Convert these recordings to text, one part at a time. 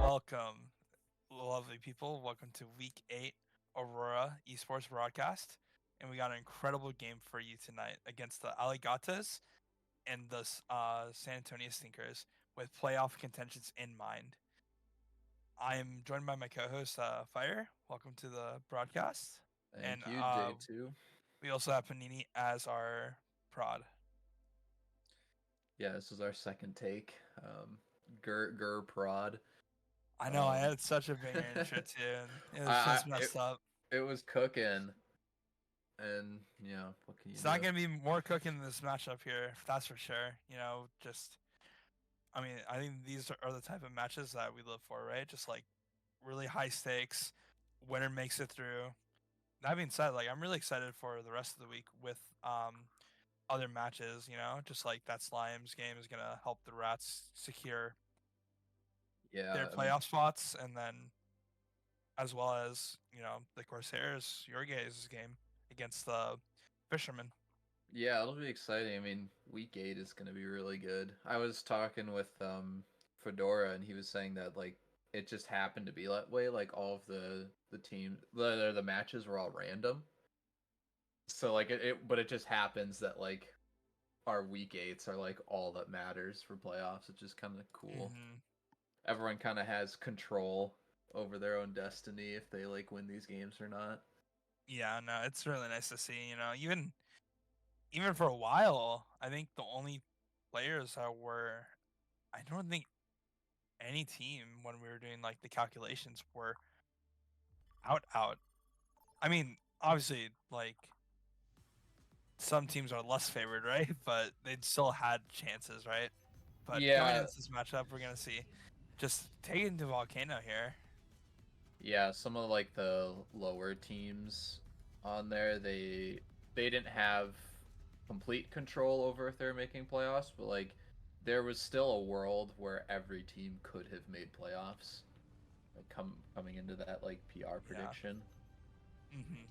Welcome, lovely people. Welcome to Week 8 Aurora Esports broadcast. And we got an incredible game for you tonight against the Alligatos and the San Antonio Stinkers with playoff contentions in mind. I am joined by my co-host, Fire. Welcome to the broadcast. And Thank you, J2. we also have Panini as our prod. Yeah, this is our second take. Gur Prod. I know I Um, had such a banger intro too, and it was I just messed up. it was cooking, and what can you It's not do? going to be more cooking in this matchup here, that's for sure. I mean, I think these are the type of matches that we live for, right? Just like really high stakes, winner makes it through. That being said, like I'm really excited for the rest of the week with other matches. Just like that Slimes game is gonna help the Rats secure Yeah, their playoff spots, and then as well as the Corsairs, your guys' game against the Fishermen. yeah, it'll be exciting. I mean, week 8 is gonna be really good. I was talking with Fedora, and he was saying that like it just happened to be that way. Like all of the team, the matches were all random. So like but it just happens that like our week 8s are like all that matters for playoffs, which is kind of cool. Mm-hmm. Everyone kind of has control over their own destiny if they like win these games or not. Yeah, no, it's really nice to see. Even for a while, I think the only players that were, I don't think any team when we were doing like the calculations were out. I mean, obviously, like some teams are less favored, right? But they'd still had chances, right? But going Yeah, into this matchup, we're gonna see just taking the volcano here. yeah, some of like the lower teams on there, they didn't have complete control over if they were making playoffs, but like there was still a world where every team could have made playoffs. Like coming into that like PR Yeah. prediction. Mm-hmm.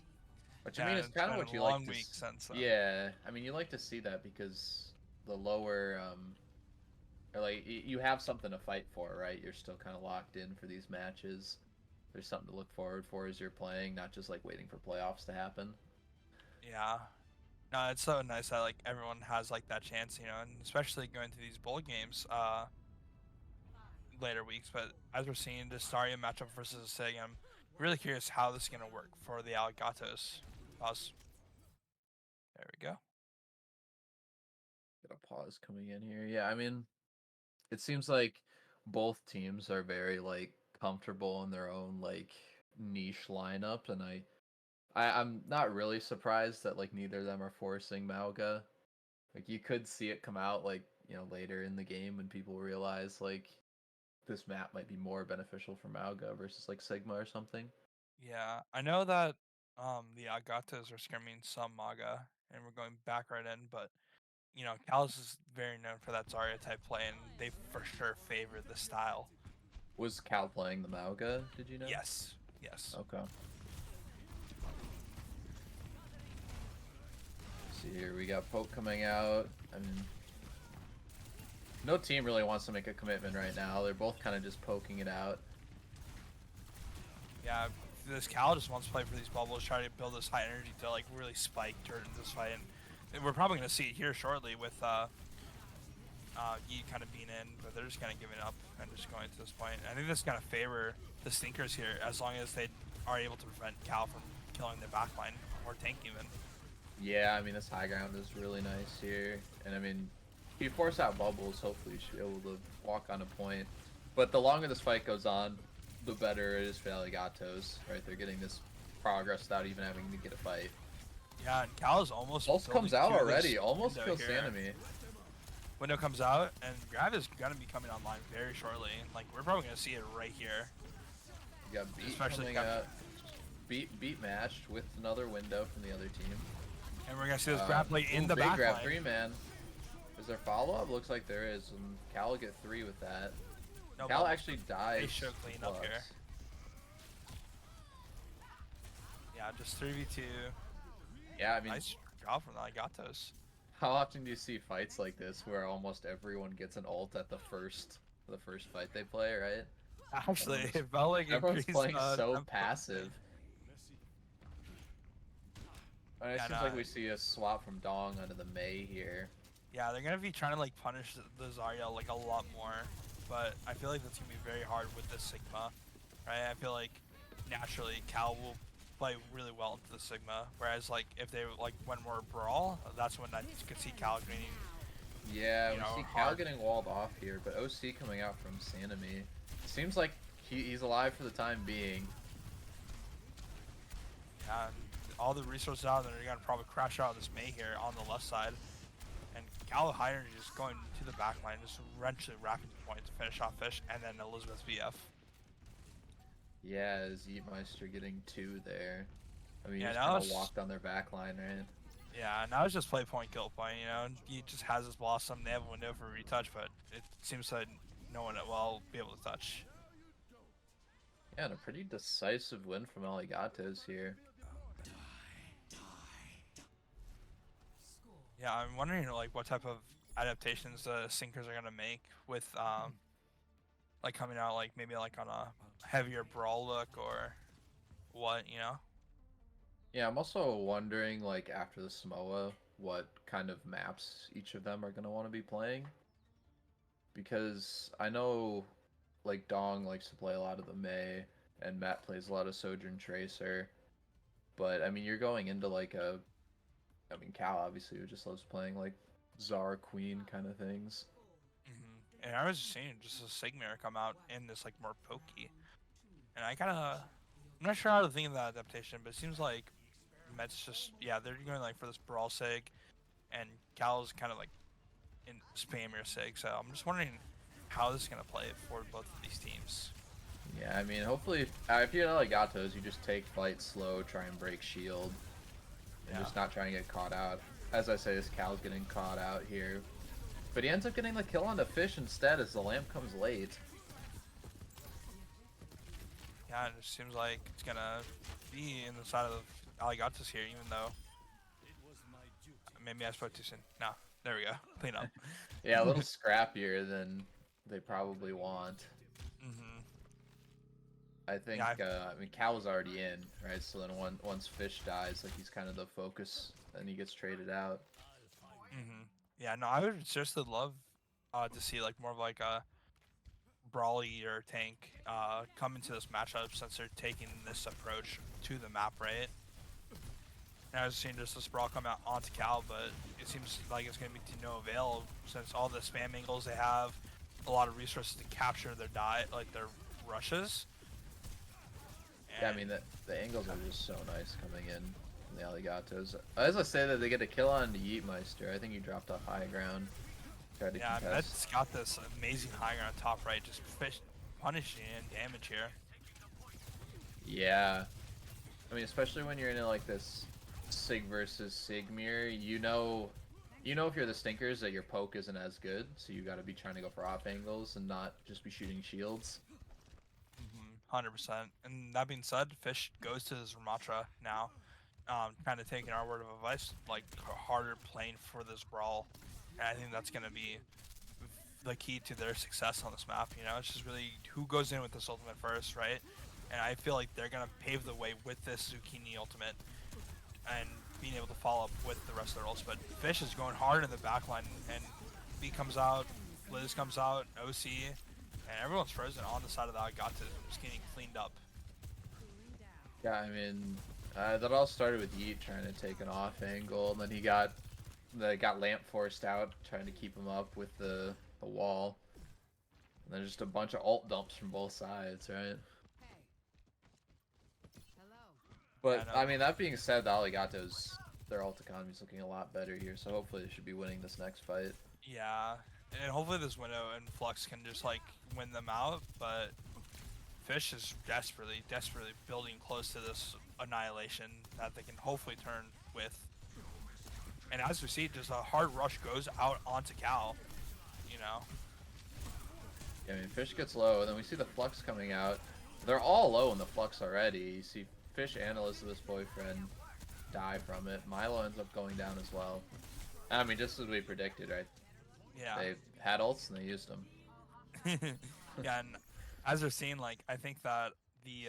Which I mean Yeah, is it's kind of been what a you like long to week since then. yeah, I mean you like to see that because the lower or like you have something to fight for, right? You're still kind of locked in for these matches. There's something to look forward for as you're playing, not just like waiting for playoffs to happen. Yeah. No, it's so nice that like everyone has like that chance, and especially going to these bowl games. Later weeks. But as we're seeing the Staria matchup versus the Sig, I'm really curious how this is going to work for the Alligatos. Pause. There we go. Got a pause coming in here. Yeah, I mean, it seems like both teams are very like comfortable in their own like niche lineup, and I'm not really surprised that like neither of them are forcing Mauga. Like you could see it come out like later in the game when people realize like this map might be more beneficial for Mauga versus like Sigma or something. Yeah, I know that the Alligatos are scrimming some Maga, and we're going back right in, but Calus is very known for that Zarya type play, and they for sure favor the style. Was Cal playing the Mauga? Did you know? Yes, yes. Okay. See here, we got Poke coming out. I mean, no team really wants to make a commitment right now. They're both kind of just poking it out. Yeah, this Cal just wants to play for these bubbles, try to build this high energy to like really spike during this fight, and we're probably gonna see it here shortly with Yi kind of being in, but they're just kind of giving up and just going to this point. I think this is gonna favor the Stinkers here as long as they are able to prevent Cal from killing the backline or tank even. Yeah, I mean, this high ground is really nice here. And I mean, if you force out bubbles, hopefully you should be able to walk on a point. But the longer this fight goes on, the better it is for Alligatos, right? They're getting this progress without even having to get a fight. Yeah, and Cal is almost Pulse building comes out to this already. Almost window kills here. Sanemi. Window comes out, and Grav is gonna be coming online very shortly. Like we're probably gonna see it right here. You got Beat Especially coming out. Beat matched with another window from the other team. and we're gonna see this grab play in the big back grab, line. 3-man. Is there follow-up? Looks like there is. And Cal will get 3 with that. No Cal bubbles. actually dies. They show clean up here. Yeah, just 3v2. Yeah, I mean, Nice job from the Alligatos. how often do you see fights like this where almost everyone gets an ult at the first fight they play, right? Actually, Everyone's it felt like everyone's increased playing so tempo. passive. And it Yeah, seems no, like we see a swap from Dong onto the Mei here. yeah, they're gonna be trying to like punish the Zarya like a lot more, but I feel like that's gonna be very hard with the Sigma, right? I feel like naturally Cal will play really well into the Sigma, whereas like if they like went more brawl, that's when I could see Cal getting, Yeah, you we know, see Cal hard. getting walled off here, but OC coming out from Sanemi. Seems like he's alive for the time being. And all the resources out there, they're gonna probably crash out this Mei here on the left side. And Cal high energy just going to the back line, just eventually wrapping the point to finish off Fish, and then Elizabeth's VF. Yeah, is Yeetmeister getting two there? I mean, he Yeah, just now kind of it's walked on their back line, right? yeah, now it's just play point, kill point. You know, he just has his blossom. They have a window for retouch, but it seems that no one will be able to touch. Yeah, and a pretty decisive win from Alligatos here. Yeah, I'm wondering like what type of adaptations the Sinkers are gonna make with like coming out like maybe like on a heavier brawl look or what, you know? Yeah, I'm also wondering, like, after the Samoa, what kind of maps each of them are going to want to be playing. Because I know, like, Dong likes to play a lot of the Mei, and Matt plays a lot of Sojourn Tracer. But, I mean, you're going into, like, I mean, Cal, obviously, who just loves playing, like, Czar Queen kind of things. And I was just seeing just a Sigmar come out in this like more pokey, and I kind of I'm not sure how to think of that adaptation, but it seems like Mets just yeah they're going like for this brawl sig, and Cal's kind of like in spammer sig. So I'm just wondering how this is gonna play for both of these teams. Yeah, I mean, hopefully, if you're Alligatos, you just take fight slow, try and break shield, and Yeah, just not try and get caught out. As I say, this Cal's getting caught out here. But he ends up getting the kill on the Fish instead as the lamp comes late. yeah, it just seems like it's gonna be in the side of Alligatos here, even though maybe I spoke too soon. No, there we go, clean up. Yeah, a little scrappier than they probably want. hmm I think, Yeah, I mean, Cal was already in, right? So then once Fish dies, like, he's kind of the focus, and he gets traded out. yeah, no, I would seriously love to see like more of like a brawly or tank come into this matchup since they're taking this approach to the map, right? And I was seeing just this brawl come out onto Cal, but it seems like it's going to be to no avail since all the spam angles they have, a lot of resources to capture their like their rushes. Yeah, I And mean, the angles are just so nice coming in from the Alligatos. As I say that they get a kill on Yeetmeister, I think he dropped off high ground. Tried to yeah, contest. Med's got this amazing high ground top right, just punishing and damage here. Yeah. I mean, especially when you're in like this Sig versus Sig mirror, you know if you're the Stinkers that your poke isn't as good, so you got to be trying to go for off angles and not just be shooting shields. 100%. And that being said, Fish goes to his Ramatra now, kind of taking our word of advice, like harder playing for this brawl. And I think that's going to be the key to their success on this map. You know, it's just really who goes in with this ultimate first, right? And I feel like they're going to pave the way with this Zucchini ultimate and being able to follow up with the rest of their ults. But Fish is going hard in the backline, and B comes out, Liz comes out, OC, and everyone's frozen on the side of the Alligatos, just getting cleaned up. Yeah, I mean, that all started with Yeet trying to take an off angle, and then he got lamp forced out, trying to keep him up with the wall. And then just a bunch of ult dumps from both sides, right? Yeah, But, no, I mean, that being said, the Alligatos, their ult economy is looking a lot better here, so hopefully they should be winning this next fight. yeah, and hopefully this window and Flux can just like win them out. But Fish is desperately building close to this annihilation that they can hopefully turn with. And as we see, just a hard rush goes out onto Cal. You know, Yeah, I mean, Fish gets low, and then we see the Flux coming out. They're all low in the Flux already. You see Fish and Elizabeth's boyfriend die from it. Milo ends up going down as well. I mean, just as we predicted, right? yeah, They had ults and they used them. yeah. And as we're seeing, like I think that the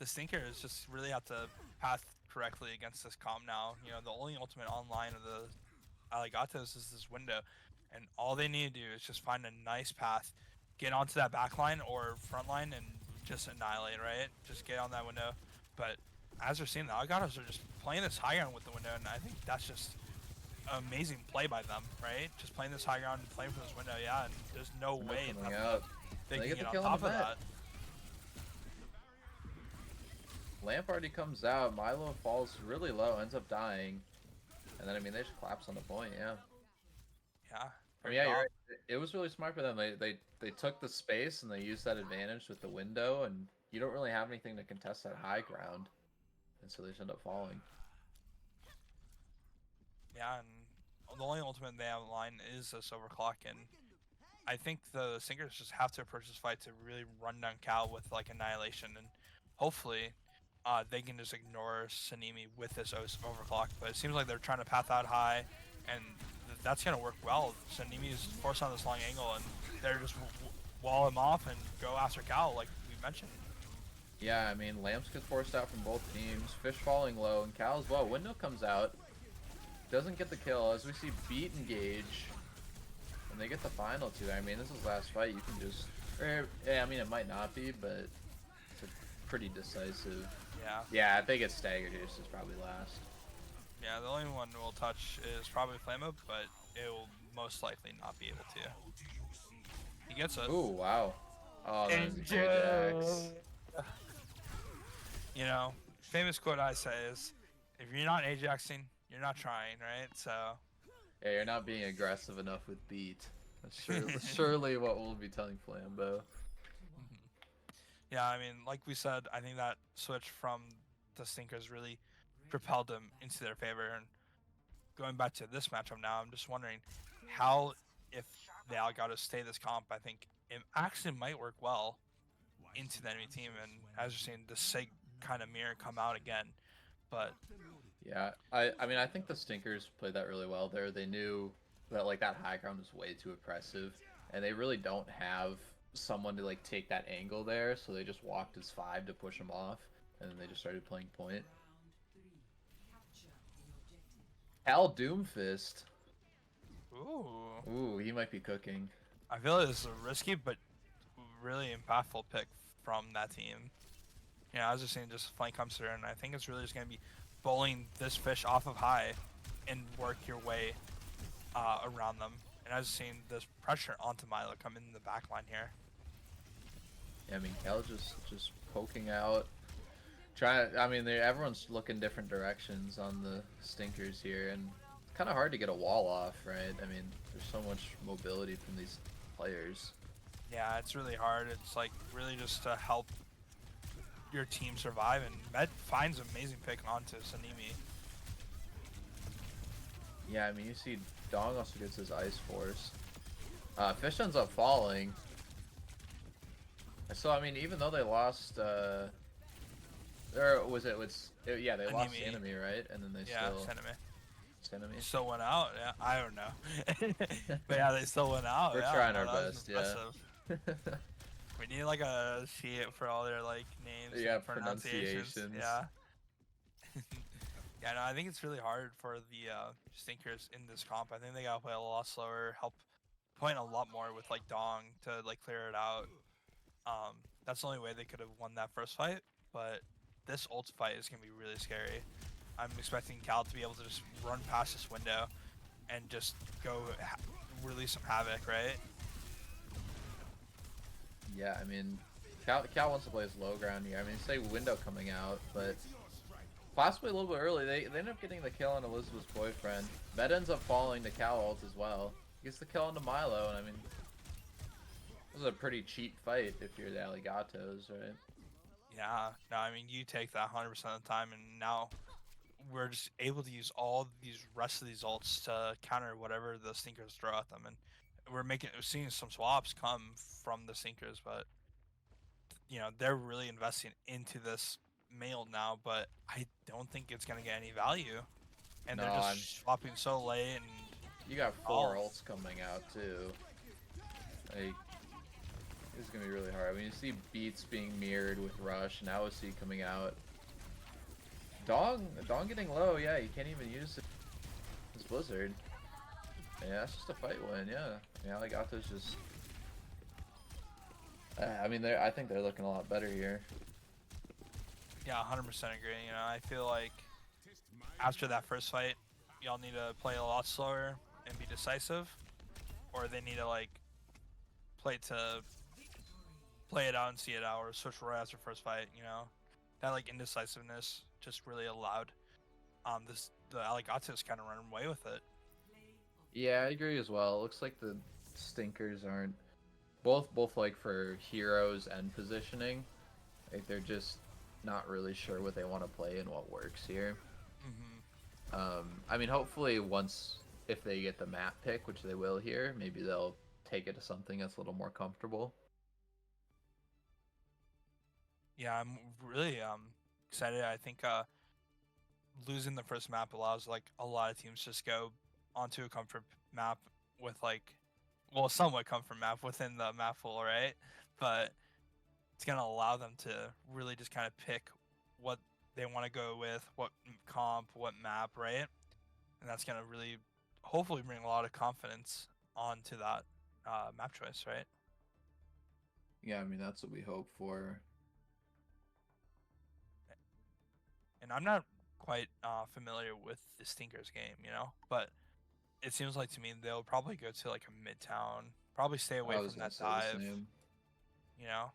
Stinkers just really have to path correctly against this comp now. You know, the only ultimate online of the Alligatos is this window, and all they need to do is just find a nice path, get onto that back line or front line, and just annihilate. Right, just get on that window. But as we're seeing, the Alligatos are just playing this high ground with the window, and I think that's just an amazing play by them. Right, just playing this high ground and playing for this window. Yeah, and there's no way Coming that out. they They can get the get on kill on top the of vet. that. Lamp already comes out. Milo falls really low, ends up dying. And then, I mean, they just collapse on the point, yeah. Yeah, I mean, great yeah, you're job. right. It was really smart for them. They took the space and they used that advantage with the window, and you don't really have anything to contest that high ground. And so they just end up falling. Yeah, and the only ultimate they have in line is this overclock, and I think the Singers just have to approach this fight to really run down Cal with like annihilation, and hopefully, they can just ignore Sanemi with this overclock. But it seems like they're trying to path out high, and that's gonna work well. Sanemi is forced on this long angle, and they're just wall him off and go after Cal, like we mentioned. Yeah, I mean, Lamps get forced out from both teams. Fish falling low, and Cal as well. Window comes out. Doesn't get the kill, as we see Beat engage. And they get the final two. I mean, this is the last fight. You can just... yeah, I mean, it might not be, but it's a pretty decisive... Yeah. Yeah, if they get staggered, it's just probably last. Yeah, the only one we'll touch is probably Flameo, but it will most likely not be able to. He gets it. Ooh, wow. Oh, that was a Ajax. You know, famous quote I say is, if you're not Ajaxing, you're not trying, right? So. Yeah, you're not being aggressive enough with Beat. That's surely what we'll be telling Flambeau. Yeah, I mean, like we said, I think that switch from the Stinkers really propelled them into their favor. And going back to this matchup now, I'm just wondering how, if the Alligatos stay this comp, I think it actually might work well into the enemy team. And as you're seeing, the Sig kind of mirror come out again. But yeah, I mean, I think the Stinkers played that really well there. They knew that like that high ground was way too oppressive, and they really don't have someone to like take that angle there, so they just walked as 5 to push him off, and then they just started playing point. Al Doomfist. Ooh, he might be cooking. I feel like this is a risky but really impactful pick from that team. You know, I was just saying, just flank comes through, and I think it's really just going to be bowling this fish off of high and work your way around them. And I was seeing this pressure onto Milo come in the back line here. Yeah, I mean, Cal just poking out. I mean, everyone's looking different directions on the Stinkers here, and it's kind of hard to get a wall off, right? I mean, there's so much mobility from these players. Yeah, it's really hard. It's like really just to help your team survive, and Med finds an amazing pick onto Sanemi. Yeah, I mean, you see Dong also gets his Ice Force. Fish ends up falling. So, I mean, even though they lost, or was it, yeah, they lost Enemy, right? And then they still... Enemy still went out. Yeah, I don't know. But yeah, they still went out. We're trying our best, yeah. We need like a sheet for all their like names yeah, and pronunciations. Yeah. Yeah, no, I think it's really hard for the Stinkers in this comp. I think they gotta play a lot slower, help point a lot more with like Dong to like clear it out. That's the only way they could have won that first fight, but this ult fight is gonna be really scary. I'm expecting Cal to be able to just run past this window and just go release some havoc, right? Yeah, I mean, Cal wants to play his low ground here. I mean, say window coming out, but possibly a little bit early. They end up getting the kill on Elizabeth's boyfriend. Med ends up falling to Cal ult as well. Gets the kill onto Milo, and I mean, this is a pretty cheap fight if you're the Alligatos, right? Yeah, no, I mean, you take that 100% of the time, and now we're just able to use all these rest of these ults to counter whatever the Stinkers throw at them, and we're seeing some swaps come from the Stinkers, but you know they're really investing into this male now, but I don't think it's gonna get any value, and No, they're just swapping so late, and you got 4 ults coming out too. Like, This is gonna be really hard. I mean, you see Beats being mirrored with Rush, and AOC coming out. Dong getting low, yeah, you can't even use his Blizzard. Yeah, it's just a fight win, yeah. Yeah, Alligatos just... I mean, I think they're looking a lot better here. Yeah, 100% agree. You know, I feel like after that first fight, y'all need to play a lot slower and be decisive, or they need to like play it out and see it out, or switch right after first fight. You know, that like indecisiveness just really allowed the Alligatos kind of run away with it. Yeah, I agree as well. It looks like the stinkers aren't both like for heroes and positioning. Like they're just not really sure what they want to play and what works here. I mean, hopefully if they get the map pick, which they will here, maybe they'll take it to something that's a little more comfortable. Yeah, I'm really excited. I think losing the first map allows like a lot of teams just go onto a comfort map with like, well, somewhat comfort map within the map pool, right? But it's gonna allow them to really just kind of pick what they want to go with, what comp, what map, right? And that's gonna really, hopefully, bring a lot of confidence onto that map choice, right? Yeah, I mean that's what we hope for. And I'm not quite familiar with the Stinkers game, you know, but it seems like to me they'll probably go to like a midtown, probably stay away I was from gonna that say the dive, same. you know.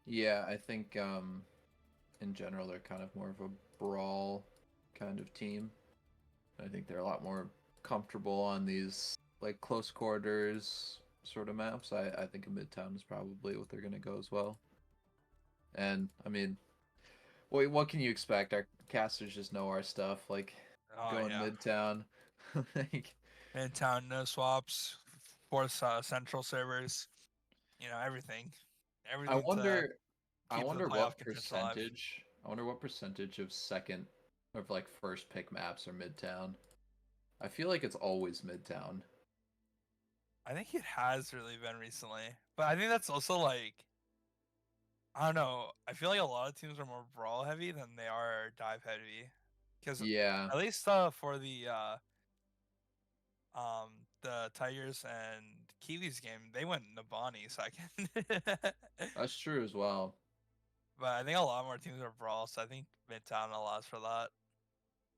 Yeah, I think in general they're kind of more of a brawl kind of team. I think they're a lot more comfortable on these like close quarters sort of maps. I think a Midtown is probably what they're gonna go as well. And I mean, what can you expect? Our casters just know our stuff. Like Oh going yeah, Midtown, like midtown no swaps, force central servers, you know, I everything to wonder, I keep the wonder playoff what contention alive. percentage. I wonder what percentage of second of like first pick maps are Midtown. I feel like it's always Midtown. I think it has really been recently, but I think that's also like, I don't know. I feel like a lot of teams are more brawl heavy than they are dive heavy, because Yeah, at least for the Tigers and Kiwis game, they went Nabani second. that's true as well. But I think a lot more teams are brawl, so I think Midtown allows for that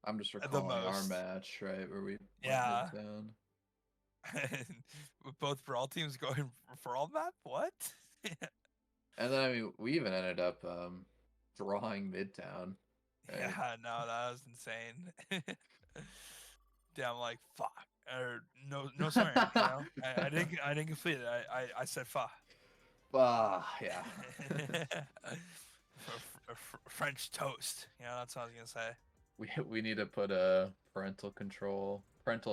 I'm just the recalling our most. match, right, where we went Yeah. Midtown. With both brawl teams going for all map? What? And then I mean, we even ended up drawing Midtown, right? Yeah, no, that was insane. Damn, like fuck, or no swearing. You know, I didn't complete it. I said fuck. Yeah. French toast. You know, that's what I was gonna say. We need to put a parental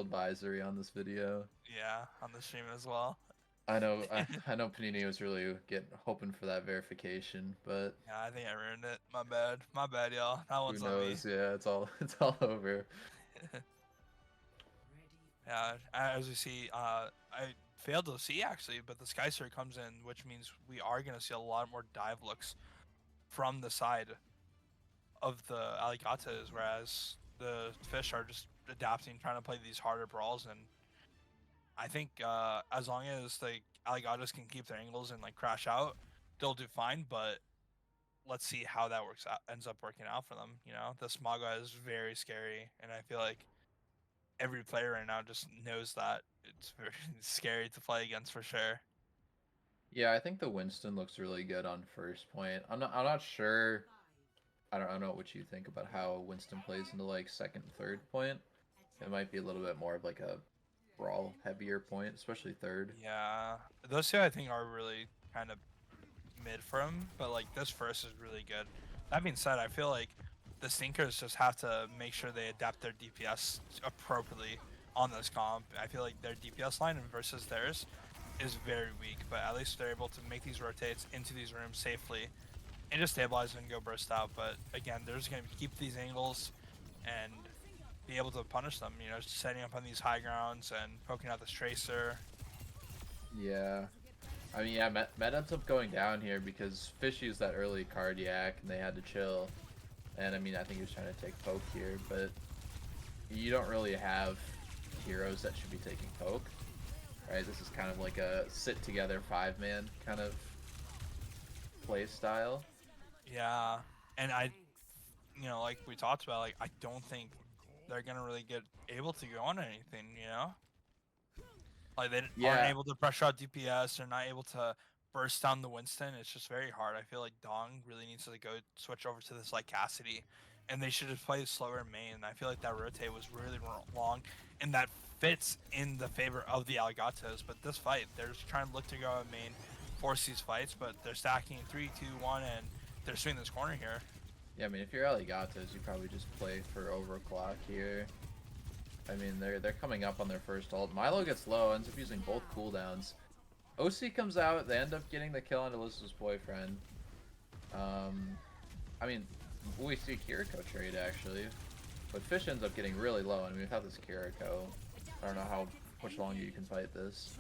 advisory on this video. Yeah, on the stream as well. I know Panini was really hoping for that verification, but Yeah, I think I ruined it. My bad, y'all. That who one's on me. knows? Yeah, it's all over. Yeah, as we see, I failed to see actually, but the Sky Sword comes in, which means we are gonna see a lot more dive looks from the side of the Alligatos, whereas the fish are just adapting, trying to play these harder brawls. And I think as long as the Alligatos can keep their angles and like crash out, they'll do fine. But let's see how that ends up working out for them. You know, the Smaga is very scary, and I feel like every player right now just knows that it's very scary to play against for sure. Yeah, I think the Winston looks really good on first point. I'm not sure. I don't know what you think about how Winston plays into like second, third point. It might be a little bit more of like a brawl heavier point, especially third. Yeah, those two I think are really kind of mid for him, but like this first is really good. That being said, I feel like the Stinkers just have to make sure they adapt their DPS appropriately on this comp. I feel like their DPS line versus theirs is very weak, but at least they're able to make these rotates into these rooms safely and just stabilize and go burst out. But again, they're just going to keep these angles and be able to punish them, you know, setting up on these high grounds and poking out this tracer. Yeah. I mean, yeah, Met ends up going down here because Fish used that early cardiac and they had to chill. And I mean, I think he was trying to take poke here, but you don't really have heroes that should be taking poke, right? This is kind of like a sit together 5-man kind of play style. Yeah, and like we talked about, like I don't think they're gonna really get able to go on anything. Like they aren't Yeah, able to pressure out DPS. They're not able to burst down the Winston. It's just very hard. I feel like Dong really needs to go switch over to this like Cassidy, and they should just play slower main. I feel like that rotate was really long, and that fits in the favor of the Alligatos. But this fight, they're just trying to look to go out main, force these fights, but they're stacking 3, 2, 1, and they're swinging this corner here. yeah. I mean, if you're Alligatos, you probably just play for overclock here. I mean, they're coming up on their first ult. Milo gets low, ends up using both cooldowns. OC comes out. They end up getting the kill on Elizabeth's boyfriend. I mean, we see Kiriko trade actually, but Fish ends up getting really low. I mean, without this Kiriko, I don't know how much longer you can fight this.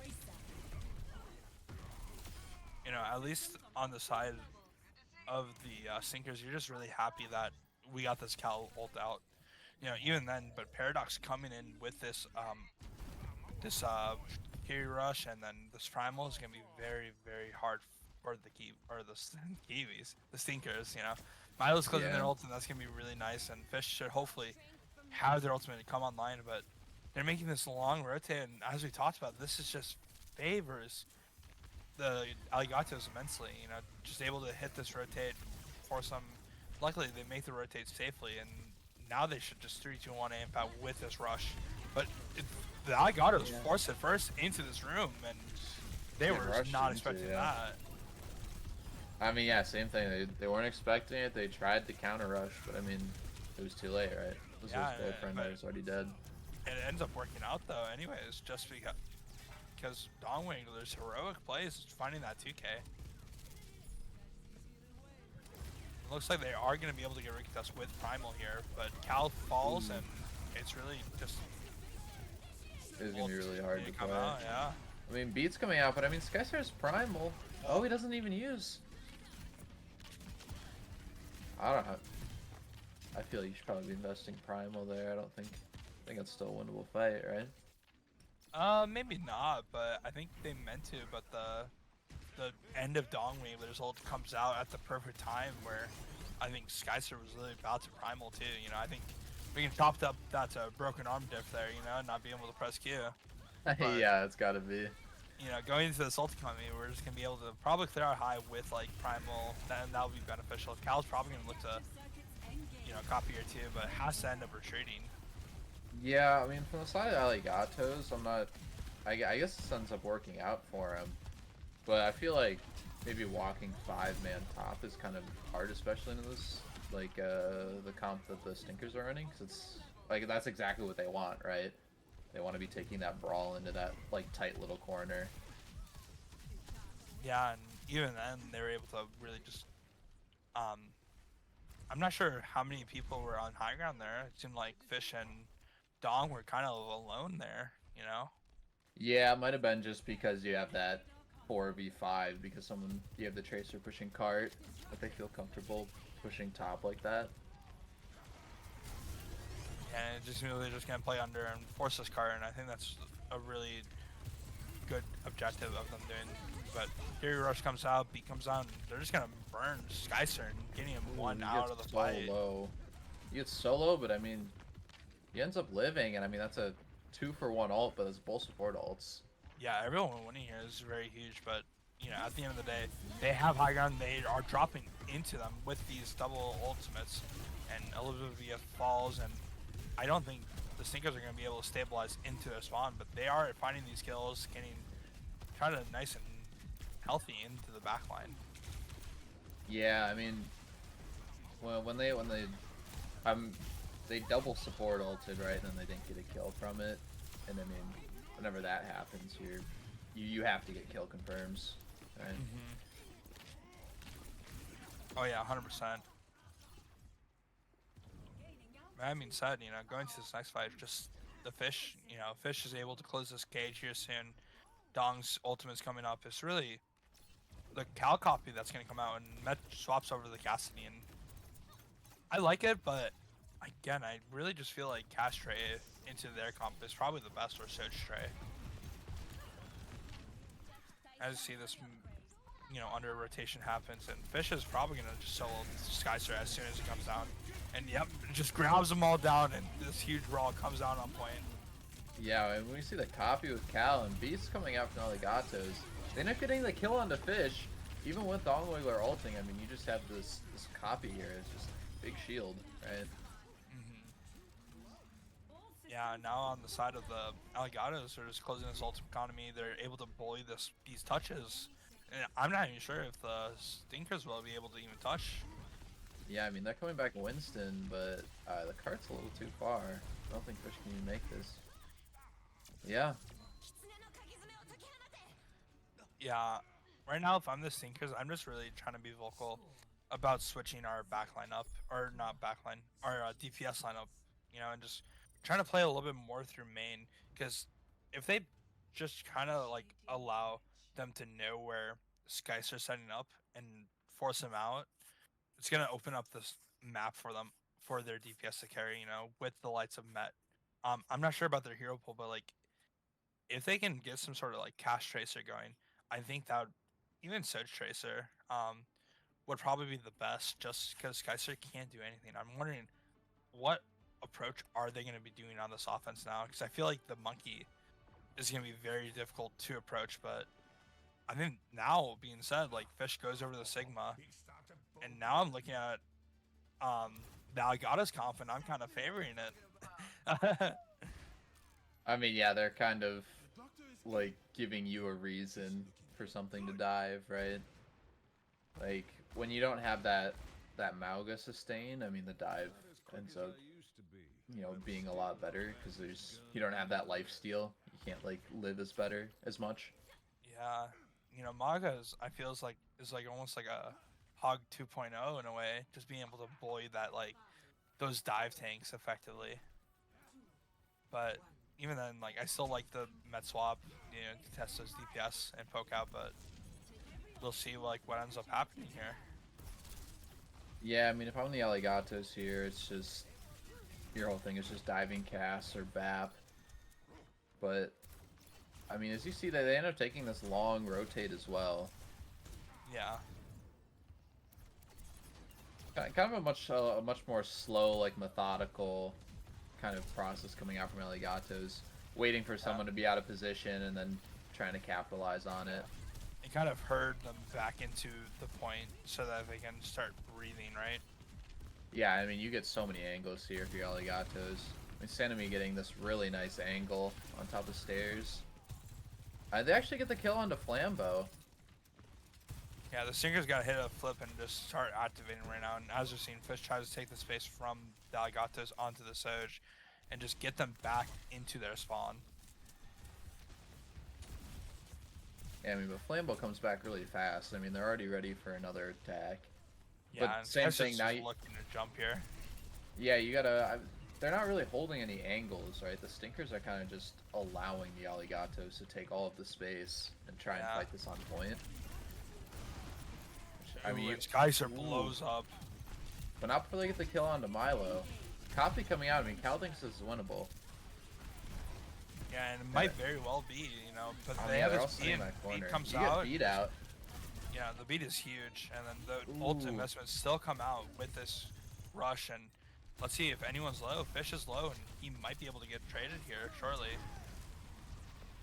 At least on the side of the Sinkers, you're just really happy that we got this Cal ult out. Even then, but Paradox coming in with this Kiri Rush and then this Primal is gonna be very, very hard for the Kiwis, the Stinkers. Milo's closing their Yeah, ult, and that's gonna be really nice. And Fish should hopefully have their ultimate to come online, but they're making this long rotate, and as we talked about, this is just favors the Alligatos immensely. Just able to hit this rotate, force them. Luckily, they make the rotate safely, and now they should just 3, 2, 1 amp out with this rush. But the Alligatos yeah. forced it first into this room, and they Get were rushed not into, expecting yeah. that. I mean, yeah, same thing. They weren't expecting it. They tried to counter rush, but I mean, it was too late, right? Elizabeth's Yeah, boyfriend but was already dead. it ends up working out though. Anyways, just because Dongwing, there's heroic plays finding that 2K. It looks like they are going to be able to get Ricky Dust with Primal here, but Cal falls, and it's really just It's gonna be really hard to come play. out. Yeah. I mean, Beat's coming out, but I mean, Skystar's primal. Oh, he doesn't even use. I don't know. I feel like you should probably be investing primal there. I think it's still a winnable fight, right? Maybe not, but I think they meant to. But the end of Dongwing, the result comes out at the perfect time where I think Skyster was really about to Primal too. I think we can chop up that broken arm diff there. Not being able to press Q. But, Yeah, it's gotta be. Going into this ultimate, we're just gonna be able to probably clear our high with like Primal. Then that'll be beneficial. Cal's probably gonna look to copy or two, but has to end up retreating. Yeah, I mean, from the side of Alligatos, I'm not. I guess this ends up working out for him, but I feel like maybe walking 5-man top is kind of hard, especially in this like the comp that the Stinkers are running, because it's like that's exactly what they want, right? They want to be taking that brawl into that like tight little corner. Yeah, and even then they were able to really just I'm not sure how many people were on high ground there. It seemed like Fish and Dong were kind of alone there. Yeah, it might have been just because you have that 4v5 because you have the Tracer pushing cart, that they feel comfortable pushing top like that. And it just really just gonna play under and force this card, and I think that's a really good objective of them doing. But Fury Rush comes out, Beat comes out, and they're just gonna burn Skyster and getting him one out of the fight. Low. He gets solo, but I mean, he ends up living, and I mean that's a 2-for-1 ult, but it's both support ults. Yeah, everyone winning here is very huge, but at the end of the day, they have high ground. They are dropping into them with these double ultimates, and Elizabeth falls, and I don't think the Stinkers are going to be able to stabilize into their spawn, but they are finding these kills, getting kind of nice and healthy into the backline. Yeah, I mean, well, they double support ulted, right, and then they didn't get a kill from it, and I mean, whenever that happens, you have to get kill confirms, right? Mm-hmm. Oh yeah, 100%. That being said, going to this next fight, just the Fish is able to close this cage here soon. Dong's ultimate's coming up. It's really the Cal copy that's gonna come out, and Met swaps over the Cassidy, and I like it, but again, I really just feel like Castray into their comp is probably the best, or Surge Stray. I just see this, under rotation happens, and Fish is probably gonna just solo Skystar as soon as it comes down, and yep, just grabs them all down, and this huge brawl comes down on point. Yeah, and when we see the copy with Cal and Beast coming out from Alligatos, they end up getting the kill onto Fish. Even with Dongwiggler ulting, I mean, you just have this copy here. It's just big shield, right? Yeah, now on the side of the Alligatos, they're just closing this ultimate economy. They're able to bully these touches. And I'm not even sure if the Stinkers will be able to even touch. Yeah, I mean, they're coming back Winston, but the cart's a little too far. I don't think Fish can even make this. Yeah. Yeah, right now, if I'm the Stinkers, I'm just really trying to be vocal about switching our backline up, or not backline, our DPS lineup, and just trying to play a little bit more through main. Because if they just kind of like allow them to know where Skies are setting up and force them out, it's gonna open up this map for them, for their DPS to carry. With the lights of Met. I'm not sure about their hero pool, but like if they can get some sort of like Cash Tracer going, I think that would, even Surge Tracer, would probably be the best, just because Kaiser can't do anything. I'm wondering what approach are they going to be doing on this offense now, because I feel like the Monkey is going to be very difficult to approach. But I think now, being said, like Fish goes over the Sigma, and now I'm looking at the Alligatos comp, and I'm kind of favoring it. I mean, yeah, they're kind of like giving you a reason for something to dive, right? Like when you don't have that Mauga sustain, I mean, the dive ends up, being a lot better because you don't have that life steal. You can't like live as better as much. Yeah, Maga I feel is like almost like a Hog 2.0 in a way, just being able to bully that, like, those dive tanks effectively. But even then, like, I still like the Met swap, to test those DPS and poke out, but we'll see like what ends up happening here. Yeah, I mean, if I'm the Alligatos here, it's just your whole thing is just diving casts or BAP. But I mean, as you see, they end up taking this long rotate as well. Yeah. Kind of a much more slow, like methodical kind of process coming out from Alligatos, waiting for someone to be out of position and then trying to capitalize on it. It kind of herd them back into the point so that they can start breathing, right? Yeah, I mean, you get so many angles here if you're Alligatos. I mean, Sanemi getting this really nice angle on top of stairs. They actually get the kill onto Flambeau. Yeah, the Stinker's got to hit a flip and just start activating right now. And as we've seen, Fish tries to take the space from the Alligatos onto the Surge and just get them back into their spawn. Yeah, I mean, but Flambeau comes back really fast. I mean, they're already ready for another attack. Yeah, but and same Fish thing is now. just looking to jump here. Yeah, you gotta. They're not really holding any angles, right? The Stinkers are kind of just allowing the Alligatos to take all of the space and try and fight this on point. I mean, Kaiser blows up. But not before they get the kill onto Milo. Copy coming out, I mean, Cal thinks this is winnable. Yeah, and it might very well be, but they have this beat, beat comes out. Beat out. Yeah, the beat is huge, and then the ult investments still come out with this rush, and let's see if anyone's low. Fish is low, and he might be able to get traded here shortly.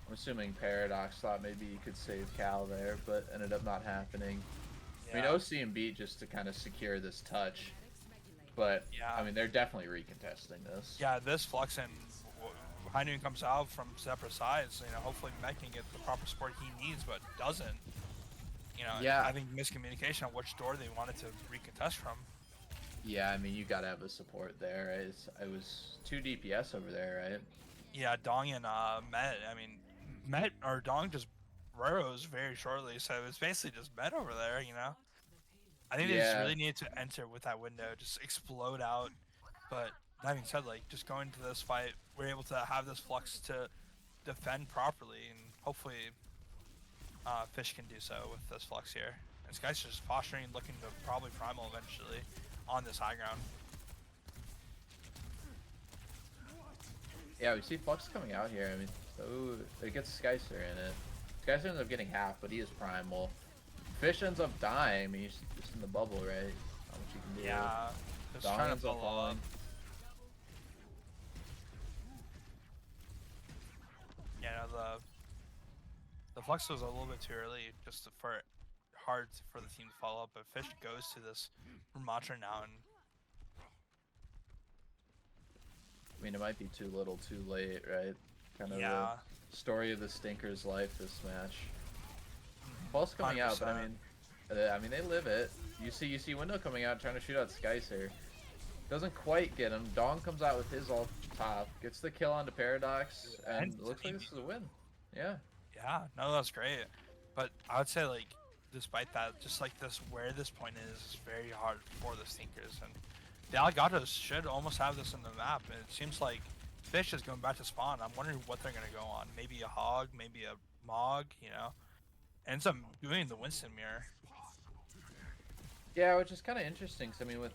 I'm assuming Paradox thought maybe he could save Cal there, but ended up not happening. Yeah. I mean, OC and beat just to kind of secure this touch, but yeah, I mean, they're definitely recontesting this. Yeah, this Flux and Paninii comes out from separate sides. Hopefully Met can get the proper support he needs, but doesn't. Yeah. I think miscommunication on which door they wanted to recontest from. Yeah, I mean, you gotta have a support there. It was 2 DPS over there, right? Yeah, Dong and Met. I mean, Met or Dong just rose very shortly, so it's basically just Met over there. I think they just really need to enter with that window, just explode out. But that being said, like, just going into this fight, we're able to have this Flux to defend properly, and hopefully Fish can do so with this Flux here. And this guy's just posturing, looking to probably Primal eventually on this high ground. Yeah, we see Flux coming out here. I mean, so it gets Skycer in it. Skycer ends up getting half, but he is Primal. Fish ends up dying. I mean, he's just in the bubble, right? Not much you can do. Yeah, just Dong trying to ends up pull falling. up. Yeah, no, the Flux was a little bit too early, just for hard for the team to follow up. But Fish goes to this Ramatra now, and I mean, it might be too little, too late, right? Kind of yeah, the story of the Stinker's life this match. Pulse coming out, but I mean, they live it. You see Window coming out, trying to shoot out Skycer. Doesn't quite get him. Dong comes out with his ult top, gets the kill onto Paradox, and it looks like this is a win. Yeah. Yeah, no, that's great. But I would say, like, despite that, just like this, where this point is very hard for the Stinkers, and the Alligatos should almost have this in the map. And it seems like Fish is going back to spawn. I'm wondering what they're gonna go on. Maybe a Hog, maybe a Mog, you know. Ends up doing the Winston mirror. Yeah, which is kind of interesting. Cause I mean, with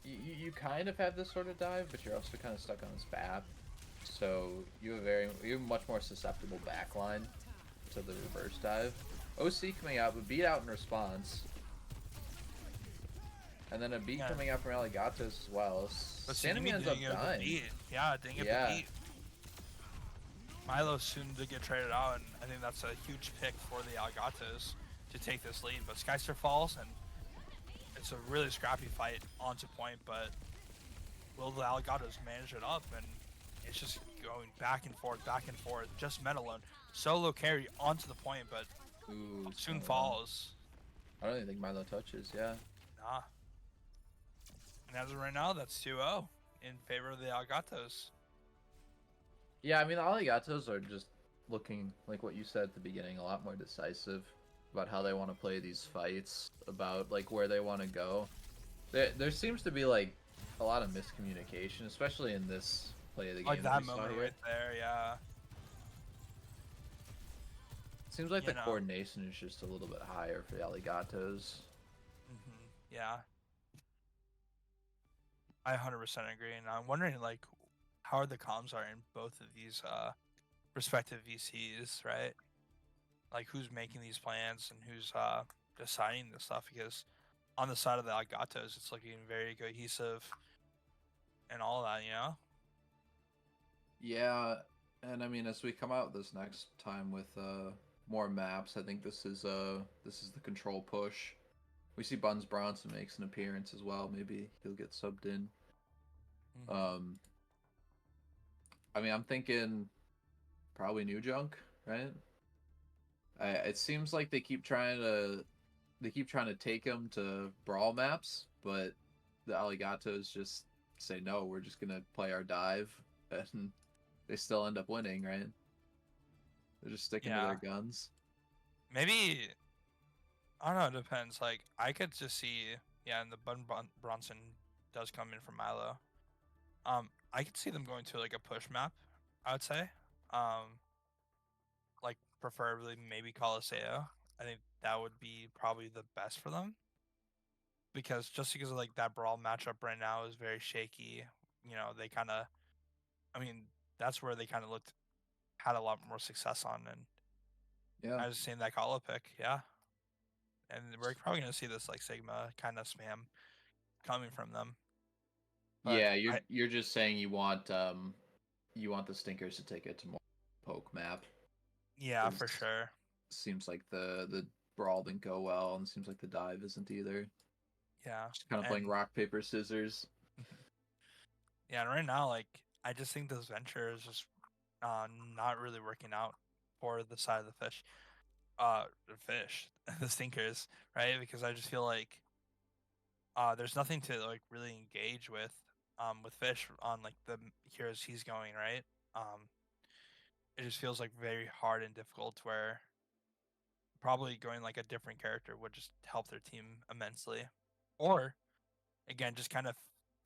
you kind of have this sort of dive, but you're also kind of stuck on this map. So you have a much more susceptible backline to the reverse dive. OC coming out, but beat out in response. And then a beat coming out from Alligatos as well. Sanemi ends up dying. Yeah, didn't get the beat. Milo soon to get traded out, and I think that's a huge pick for the Alligatos to take this lead. But Skyster falls, and it's a really scrappy fight onto point, but will the Alligatos manage it up? And it's just going back and forth, just Metalone. Solo carry onto the point, but soon falls. I don't even think Milo touches, yeah. Nah. And as of right now, that's 2-0 in favor of the Alligatos. Yeah, I mean, the Alligatos are just looking, like what you said at the beginning, a lot more decisive about how they want to play these fights, about, like, where they want to go. There seems to be, like, a lot of miscommunication, especially in this play of the game. Like that moment right there, yeah. Seems like the coordination is just a little bit higher for the Alligatos. Yeah. I 100% agree, and I'm wondering, like, how the comms are in both of these respective VCs, right? Like, who's making these plans and who's deciding this stuff, because on the side of the Alligatos, it's looking very cohesive and all that, you know? Yeah, and I mean, as we come out this next time with more maps, I think this is the control push. We see Buns Bronson makes an appearance as well. Maybe he'll get subbed in. I mean, I'm thinking probably New Junk, right? It seems like they keep trying to take him to brawl maps, but the Alligatos just say no. We're just gonna play our dive, and they still end up winning, right? They're just sticking to their guns. Maybe, I don't know, it depends. Like, I could just see, and the Bronson does come in from Milo. I could see them going to, like, a push map, I would say. Like, preferably maybe Coliseo. I think that would be probably the best for them. Because of, like, that brawl matchup right now is very shaky. You know, they kind of, I mean, that's where they kind of had a lot more success on, and I was seeing that call pick, yeah. And we're probably gonna see this, like, Sigma kind of spam coming from them. But yeah, you're just saying you want the Stinkers to take it to more poke map. Yeah, for sure. Seems like the brawl didn't go well, and seems like the dive isn't either. Yeah, just kind of playing rock paper scissors. Yeah, and right now, like, I just think this venture is just not really working out for the side of the fish. The Stinkers, right? Because I just feel like there's nothing to, like, really engage with Fish on, like, the heroes he's going, right? It just feels like very hard and difficult, where probably going, like, a different character would just help their team immensely. Or, again, just kind of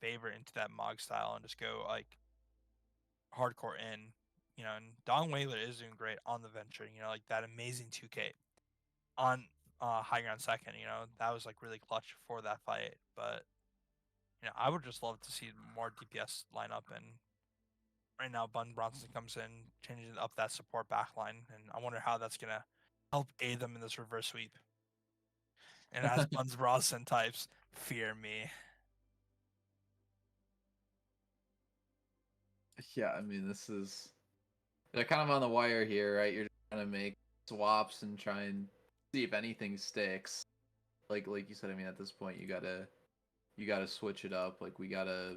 favor into that Mog style and just go, like, hardcore in, you know. And Dong Whaler is doing great on the venture, you know, like that amazing 2K on high ground second. You know, that was like really clutch for that fight. But you know, I would just love to see more DPS line up. And right now, Bun Bronson comes in, changing up that support backline, and I wonder how that's gonna help aid them in this reverse sweep. And as Buns Bronson types, fear me. Yeah, I mean, this is they're kind of on the wire here, right? You're just trying to make swaps and try and see if anything sticks. Like you said, I mean, at this point, you gotta switch it up. Like we gotta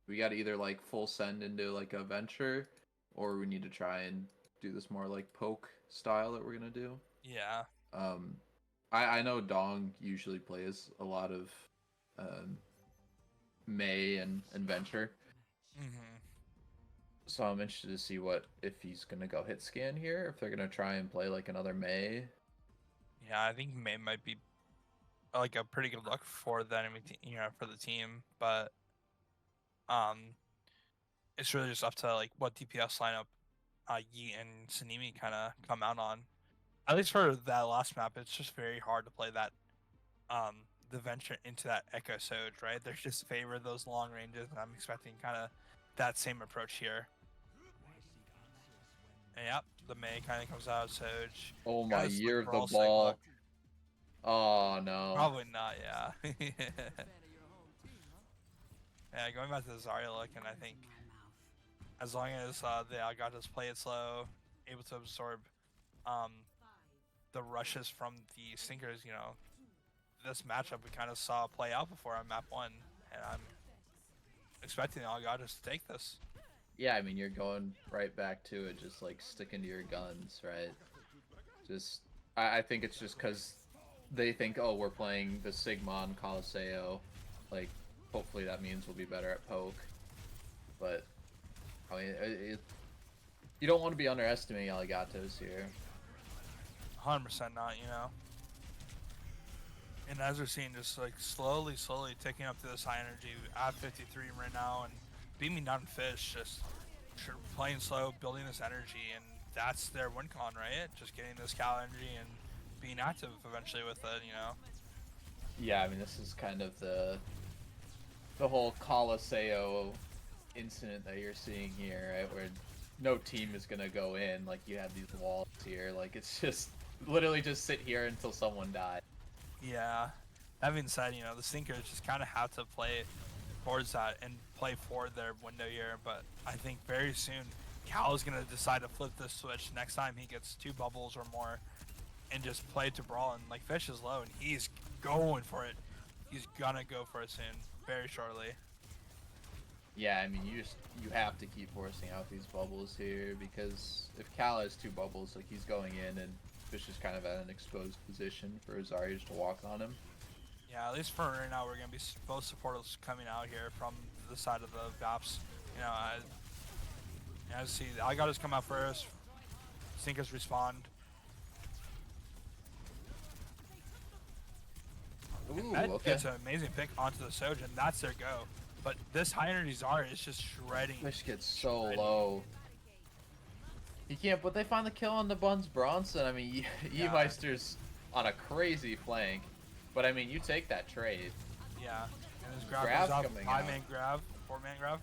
either like full send into like a venture, or we need to try and do this more like poke style that we're gonna do. Yeah. Um, I know Dong usually plays a lot of um, May and venture. Hmm. So I'm interested to see what if he's gonna go hit scan here, if they're gonna try and play like another May. Yeah, I think May might be like a pretty good look for the enemy team, you know, for the team. But um, it's really just up to like what DPS lineup Yeet and Sanemi kind of come out on. At least for that last map, it's just very hard to play that the venture into that Echo Soj, right? They just favor those long ranges, and I'm expecting kind of that same approach here. And yep, the May kind of comes out of Soj. Oh my, Kind of like year of the Brawl Sigma. ball. Oh no. Probably not, yeah. Yeah, going back to the Zarya look, and I think as long as the Alligatos play it slow, able to absorb um, the rushes from the Stinkers, you know, this matchup we kind of saw play out before on map 1, and I'm expecting the Alligatos to take this. Yeah, I mean you're going right back to it, just like sticking to your guns, right? Just I think it's just because they think, oh, we're playing the Sigma and Coliseo, like hopefully that means we'll be better at poke. But I mean, you don't want to be underestimating Alligatos here. 100% not, you know. And as we're seeing, just like slowly ticking up to this high energy at 53 right now, and beaming down fish, just playing slow, building this energy, and that's their win con, right? Just getting this cal energy and being active eventually with it, you know. Yeah, I mean this is kind of the whole Coliseo incident that you're seeing here, right? Where no team is gonna go in. Like you have these walls here. Like it's just literally just sit here until someone dies. Yeah. That being said, you know, the Stinkers just kind of have to play towards that and play for their window here. But I think very soon, Cal is going to decide to flip this switch next time he gets 2 bubbles or more and just play to brawl. And like Fish is low and he's going for it. He's gonna go for it soon, very shortly. Yeah, I mean you have to keep forcing out these bubbles here because if Cal has 2 bubbles, like he's going in and Fish is kind of at an exposed position for Zarya to walk on him. Yeah, at least for right now, we're gonna be both supporters coming out here from the side of the Vaps. You know, as see, the Alligatos come out first. Stinkers respond. Ooh, That okay. gets an amazing pick onto the Soj, and that's their go. But this high energy Zarya is just shredding. Fish gets so low. He can't, but they find the kill on the Buns Bronson. I mean, Yeah. Meister's on a crazy flank, but I mean, you take that trade. Yeah, and his grab Grab's comes out, coming 5-man grab, 4-man grab.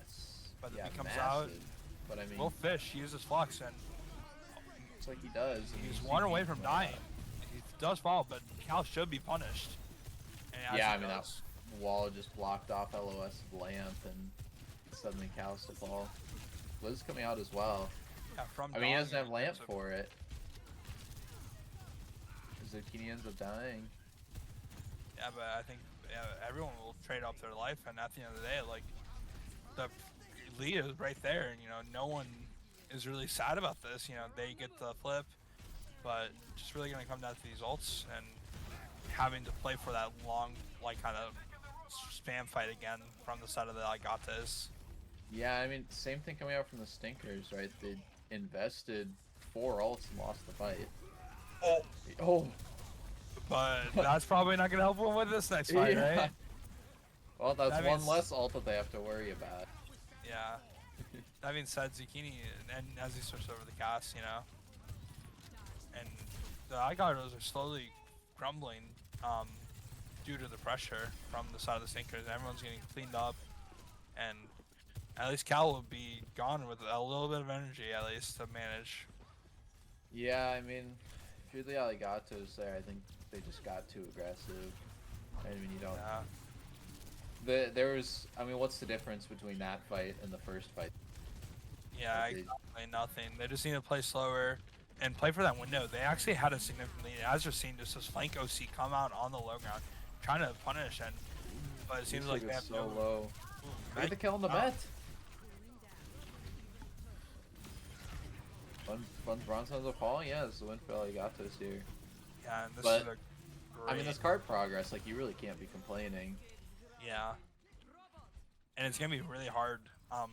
But Yeah, if he comes massive. out, But I mean, will Fish uses Flux, and it's like he does. and he's you one see away people from like dying. that. He does fall, but Cal should be punished. And Yeah, as I he mean, that does. wall just blocked off LOS's lamp, and suddenly Cal's to fall. Liz coming out as well. Yeah, from I mean, he Dong doesn't have and lamp so- for it. Zucchini ends up dying. Yeah, but I think everyone will trade up their life, and at the end of the day, like the lead is right there, and you know no one is really sad about this. You know they get the flip, but just really gonna come down to these ults and having to play for that long, like kind of spam fight again from the side of the Alligatos. Yeah, I mean, same thing coming out from the Stinkers, right? They invested 4 ults and lost the fight. Oh, Oh, but that's probably not gonna help them with this next fight, yeah. right? Well, that's That one means- less ult that they have to worry about. Yeah. That being said, Zucchini, and as he switched over the cast, you know, and the Alligatos are slowly crumbling due to the pressure from the side of the Stinkers. Everyone's getting cleaned up, and at least Cal will be gone with a little bit of energy, at least, to manage. Yeah, I mean, if you're the Alligatos there, I think they just got too aggressive. I mean, you don't. Yeah, There was. I mean, what's the difference between that fight and the first fight? yeah, Like they, exactly. Nothing. They just need to play slower and play for that window. They actually had a significant lead. As you're seeing, just this flank OC come out on the low ground, trying to punish, and but it seems this like they is have so no. low. Ooh, Look at the kill on the oh, Met. When bronze ends up falling, yeah, it's the win for Alligatos here. yeah, and this is But a I mean, great. this card progress, like you really can't be complaining. Yeah, and it's gonna be really hard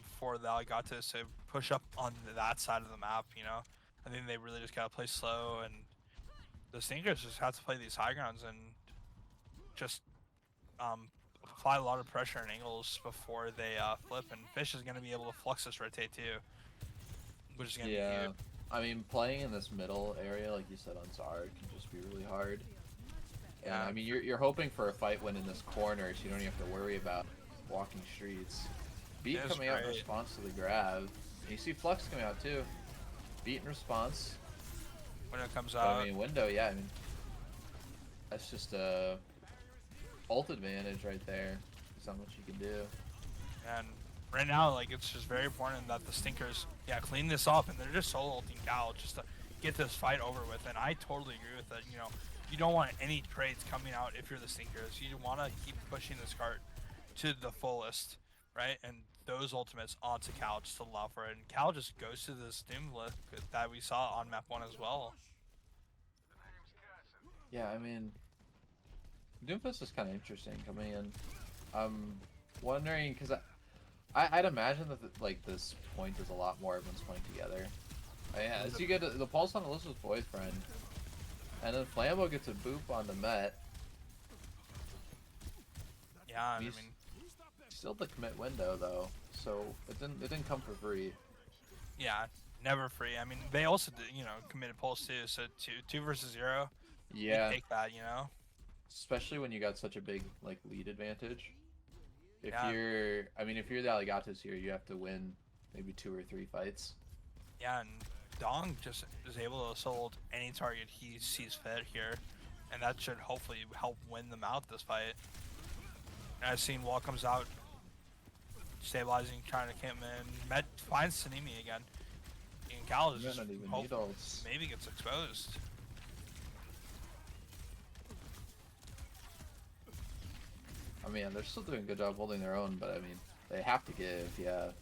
for the Alligatos to push up on that side of the map. You know, I think they really just gotta play slow, and the Stinkers just have to play these high grounds and just um, apply a lot of pressure and angles before they flip. And Fish is gonna be able to flux this rotate too, which is gonna be Yeah, huge. I mean, playing in this middle area, like you said on Zard, can just be really hard. And Yeah, I mean, you're hoping for a fight win in this corner, so you don't even have to worry about walking streets. Beat it is coming out in great. response to the grab. And you see Flux coming out too. Beat in response. When it comes But I out, mean, window, yeah, I mean, that's just a ult advantage right there. There's not much you can do. and right now, like it's just very important that the Stinkers, yeah, clean this up, and they're just solo ulting Cal just to get this fight over with. And I totally agree with that. You know, you don't want any trades coming out if you're the Stinkers. You want to keep pushing this cart to the fullest, right? And those ultimates onto Cal just to allow for it. And Cal just goes to this Doom lift that we saw on map 1 as well. Yeah, I mean, Doomfist is kind of interesting coming in. I'm wondering, because I'd imagine that like this point is a lot more everyone's playing together. Yeah, as you get the pulse on Alyssa's boyfriend, and then Flambo gets a boop on the Met. Yeah, and I He's mean, still the commit window though, so it didn't come for free. yeah, never free. I mean, they also did, you know, committed pulse too. So two versus 0, you Yeah, take that, you know. especially when you got such a big like lead advantage. If Yeah, you're, I mean, if you're the Alligatos here, you have to win maybe 2 or 3 fights. yeah, and Dong just is able to sold any target he sees fit here, and that should hopefully help win them out this fight. And I've seen Wall comes out, stabilizing, trying to camp in. Met finds Paninii again. And Cal is You might just not even hope need ults. maybe gets exposed. I mean, they're still doing a good job holding their own, but I mean, they have to give, yeah.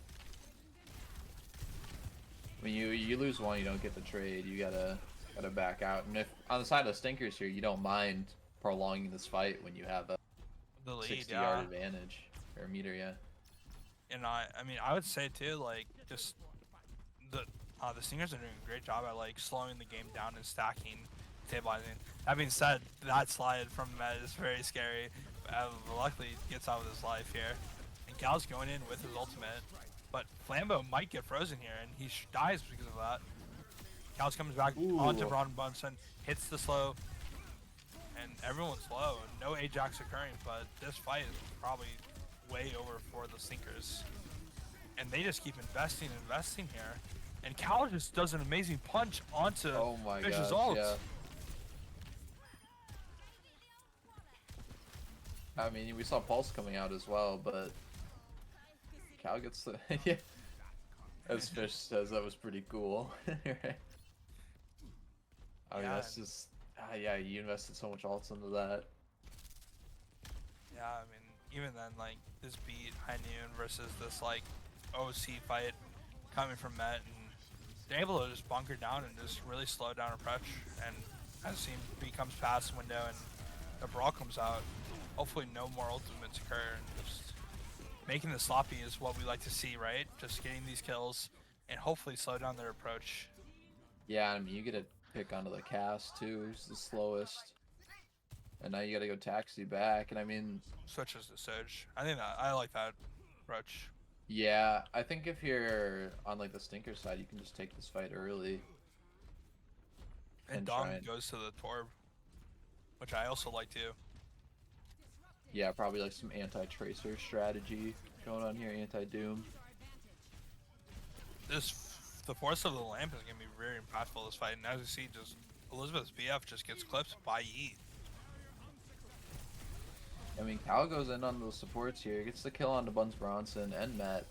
When you lose one, you don't get the trade. You gotta back out. And if on the side of the Stinkers here, you don't mind prolonging this fight when you have a The lead, 60-yard yeah. advantage or meter, yeah. And I mean, I would say too, like just the Stingers are doing a great job at like slowing the game down and stacking, stabilizing. That being said, that slide from Met is very scary. Luckily, he gets out with his life here, and Cal's going in with his ultimate. But Flambo might get frozen here, and he dies because of that. Cal's comes back onto Ooh. Braun Bunsen, hits the slow, and everyone's low. No Ajax occurring, but this fight is probably way over for the Sinkers. And they just keep investing here. And Cal just does an amazing punch onto Oh my Fish's gosh, ult. yeah. I mean, we saw Pulse coming out as well, but Cal gets the yeah. As Fish says, that was pretty cool. Right? I mean, Yeah, that's just yeah. You invested so much alts into that. yeah, I mean, even then, like, this beat High Noon versus this, like, OC fight coming from Met, and they're able to just bunker down and just really slow down approach. And as he becomes past window and the brawl comes out, hopefully no more ultimates occur, and just making the sloppy is what we like to see, right? Just getting these kills and hopefully slow down their approach. Yeah, I mean, you get to pick onto the cast too, who's the slowest. And now you gotta go taxi back, and I mean, Switches to Surge. I think that I like that approach. yeah, I think if you're on like the Stinker side, you can just take this fight early. And try Dong and goes to the Torb, which I also like too. yeah, probably like some anti-tracer strategy going on here, anti-doom. The force of the lamp is gonna be very impactful this fight, and as you see, just Elizabeth's BF just gets clipped by Yeet. I mean, Cal goes in on the supports here, gets the kill on the Buns Bronson and Matt.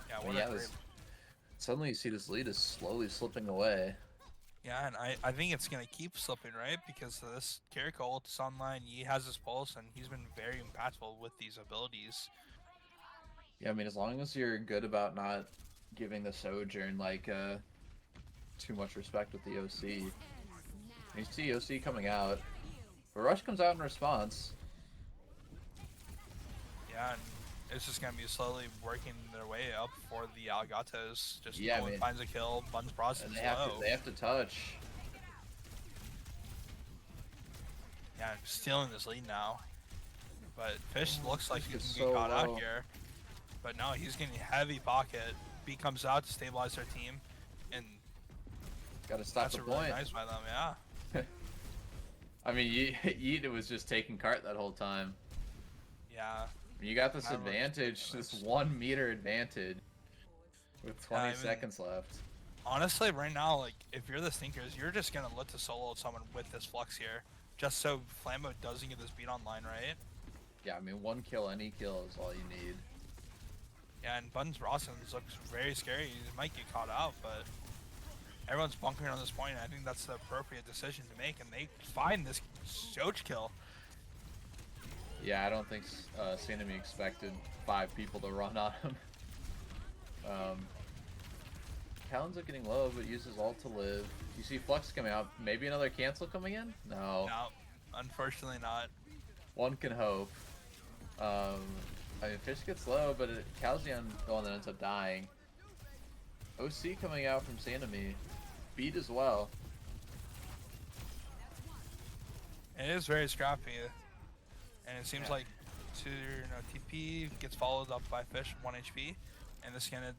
Yeah, I what mean, a yeah, great. suddenly you see this lead is slowly slipping away. Yeah, and I think it's gonna keep slipping, right? Because this Kiriko ult is online, Yi has his pulse, and he's been very impactful with these abilities. Yeah, I mean, as long as you're good about not giving the Sojourn like too much respect with the OC. You see OC coming out, but Rush comes out in response. Yeah, and it's just gonna be slowly working their way up for the Alligatos. Just Yeah, no I one mean, finds a kill. Buns and Brosnan's low. they have to touch. Yeah, stealing this lead now. But Fish looks like Fish he's is gonna get so caught out low. here. But no, he's getting heavy pocket. B comes out to stabilize their team, and Got to stop that's the a really point. nice by them. Yeah, I mean, Yeet was just taking cart that whole time. yeah. You got this Never just advantage, taking this this. 1 meter advantage with Yeah, 20 I mean, seconds left. honestly, right now, like if you're the Stinkers, you're just gonna look to solo someone with this flux here, just so Flambo doesn't get this beat online, right? Yeah, I mean, 1 kill, any kill is all you need. Yeah, and Buns Rossins looks very scary. He might get caught out, but everyone's bunkering on this point. And I think that's the appropriate decision to make, and they find this Soch kill. Yeah, I don't think Sanemi expected 5 people to run on him. Talon's getting low, but uses ult to live. You see Flux coming out. Maybe another cancel coming in? No. No, unfortunately not. One can hope. I mean, Fish gets low, but Calzion the one that ends up dying. OC coming out from Sanemi. Beat as well. It is very scrappy, and it seems like TP gets followed up by Fish 1 HP, and this is gonna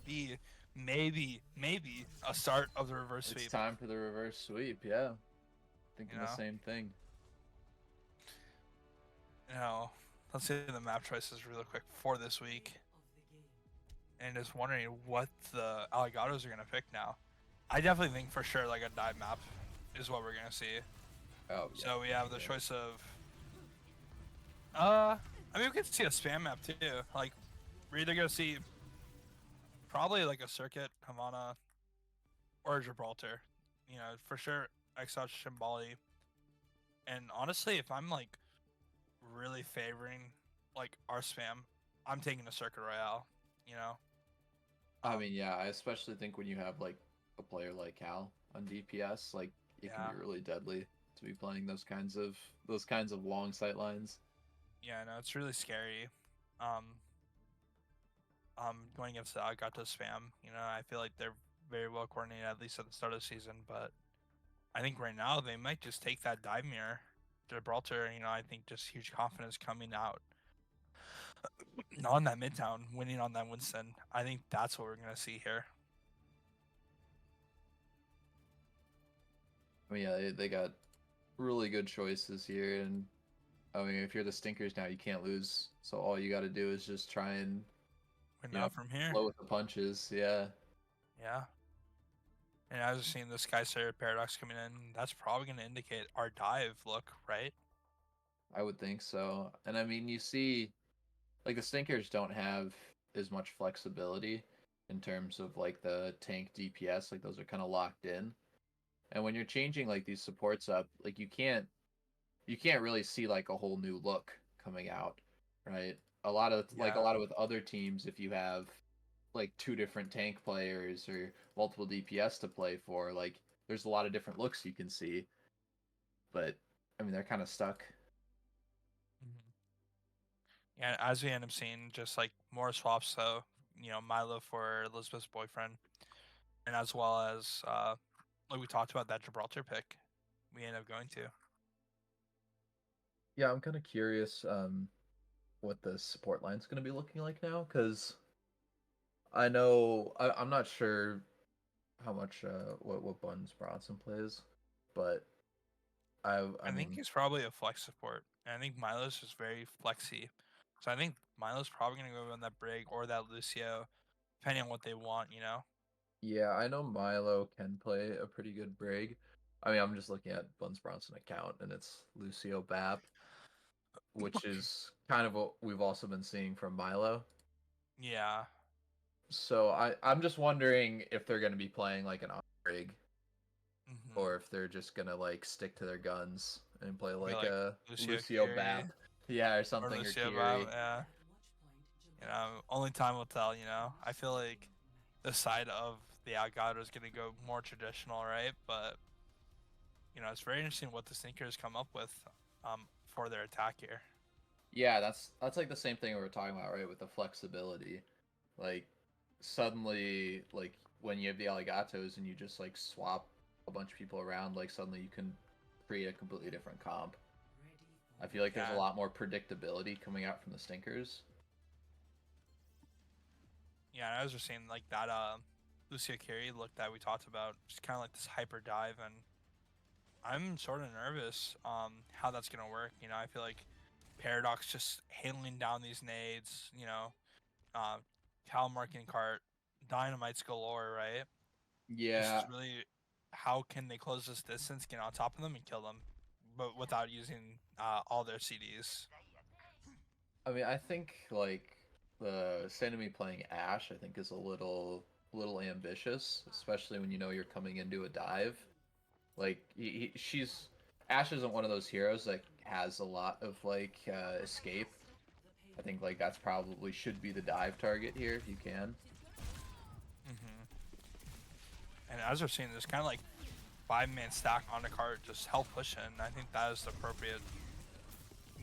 be maybe a start of the reverse sweep. It's time for the reverse sweep. Yeah, thinking the same thing. Let's see the map choices really quick for this week, and just wondering what the Alligatos are gonna pick now. I definitely think for sure like a dive map is what we're gonna see. Oh, yeah. So we have the choice of I mean we could see a spam map too. Like we're either gonna see probably like a circuit, Havana, or Gibraltar. For sure Exoch Shimbali. And honestly, if I'm like really favoring like our spam, I'm taking a circuit royale, you know. I mean, yeah, I especially think when you have like a player like Cal on DPS, like it can Yeah. be really deadly to be playing those kinds of long sight lines. Yeah, no, it's really scary. Going against the Alligatos spam, I feel like they're very well coordinated at least at the start of the season, but I think right now they might just take that dive mirror. Gibraltar, I think just huge confidence coming out on that Midtown, winning on that Winston. I think that's what we're gonna see here. I mean, yeah, they got really good choices here, and I mean, if you're the Stinkers now, you can't lose. So all you got to do is just try and Win out from here. flow with the punches. Yeah. Yeah. And as we're seeing this Kaiser Paradox coming in, that's probably going to indicate our dive look, right? I would think so. And I mean, you see, like the Stinkers don't have as much flexibility in terms of like the tank DPS. Like those are kind of locked in. And when you're changing like these supports up, like you can't really see like a whole new look coming out, right? A Yeah. lot of with other teams, if you have like 2 different tank players or multiple DPS to play for, like there's a lot of different looks you can see. But I mean, they're kind of stuck. Mhm. Yeah, as we end up seeing just like more swaps, so Milo for Elizabeth's boyfriend, and as well as like we talked about that Gibraltar pick, we end up going to. Yeah, I'm kind of curious what the support line's going to be looking like now, because I know. I'm not sure how much what Buns Bronson plays, but I I think mean, he's probably a flex support. And I think Milo's just very flexy. So I think Milo's probably gonna go on that Brig or that Lucio, depending on what they want, you know? yeah, I know Milo can play a pretty good Brig. I mean, I'm just looking at Buns Bronson account, and it's Lucio Bap, which is kind of what we've also been seeing from Milo. Yeah. So I'm just wondering if they're going to be playing like an on Brig, Hmm. or if they're just gonna like stick to their guns and play Be like like a Lucio Lucio Carey Bap, yeah, or or something, or Lucio Bob, Kiri. yeah. Only time will tell, you know? I feel like the side of the Alligator is gonna go more traditional, right? But it's very interesting what the Sneakers come up with for their attack here. Yeah, that's like the same thing we were talking about, right? With the flexibility, like suddenly, like when you have the Alligatos and you just like swap a bunch of people around, like suddenly you can create a completely different comp. I feel like there's a Yeah, lot more predictability coming out from the Stinkers. yeah. And I was just saying like that Lucio Carey look that we talked about, just kind of like this hyper dive, and I'm sort of nervous how that's gonna work. I feel like Paradox just handling down these nades. Uh, Cal marking cart, dynamites galore, right? It's Yeah, just really how can they close this distance, get on top of them, and kill them, but without using all their CDs. I mean, I think like the Sanemi playing Ash, I think is a little ambitious, especially when you know you're coming into a dive. Like she's Ash isn't one of those heroes that has a lot of like escape. I think like that's probably should be the dive target here if you can. Hmm. And as we're seeing, there's kind of like 5-man stack on the cart, just help pushing. I think that is the appropriate,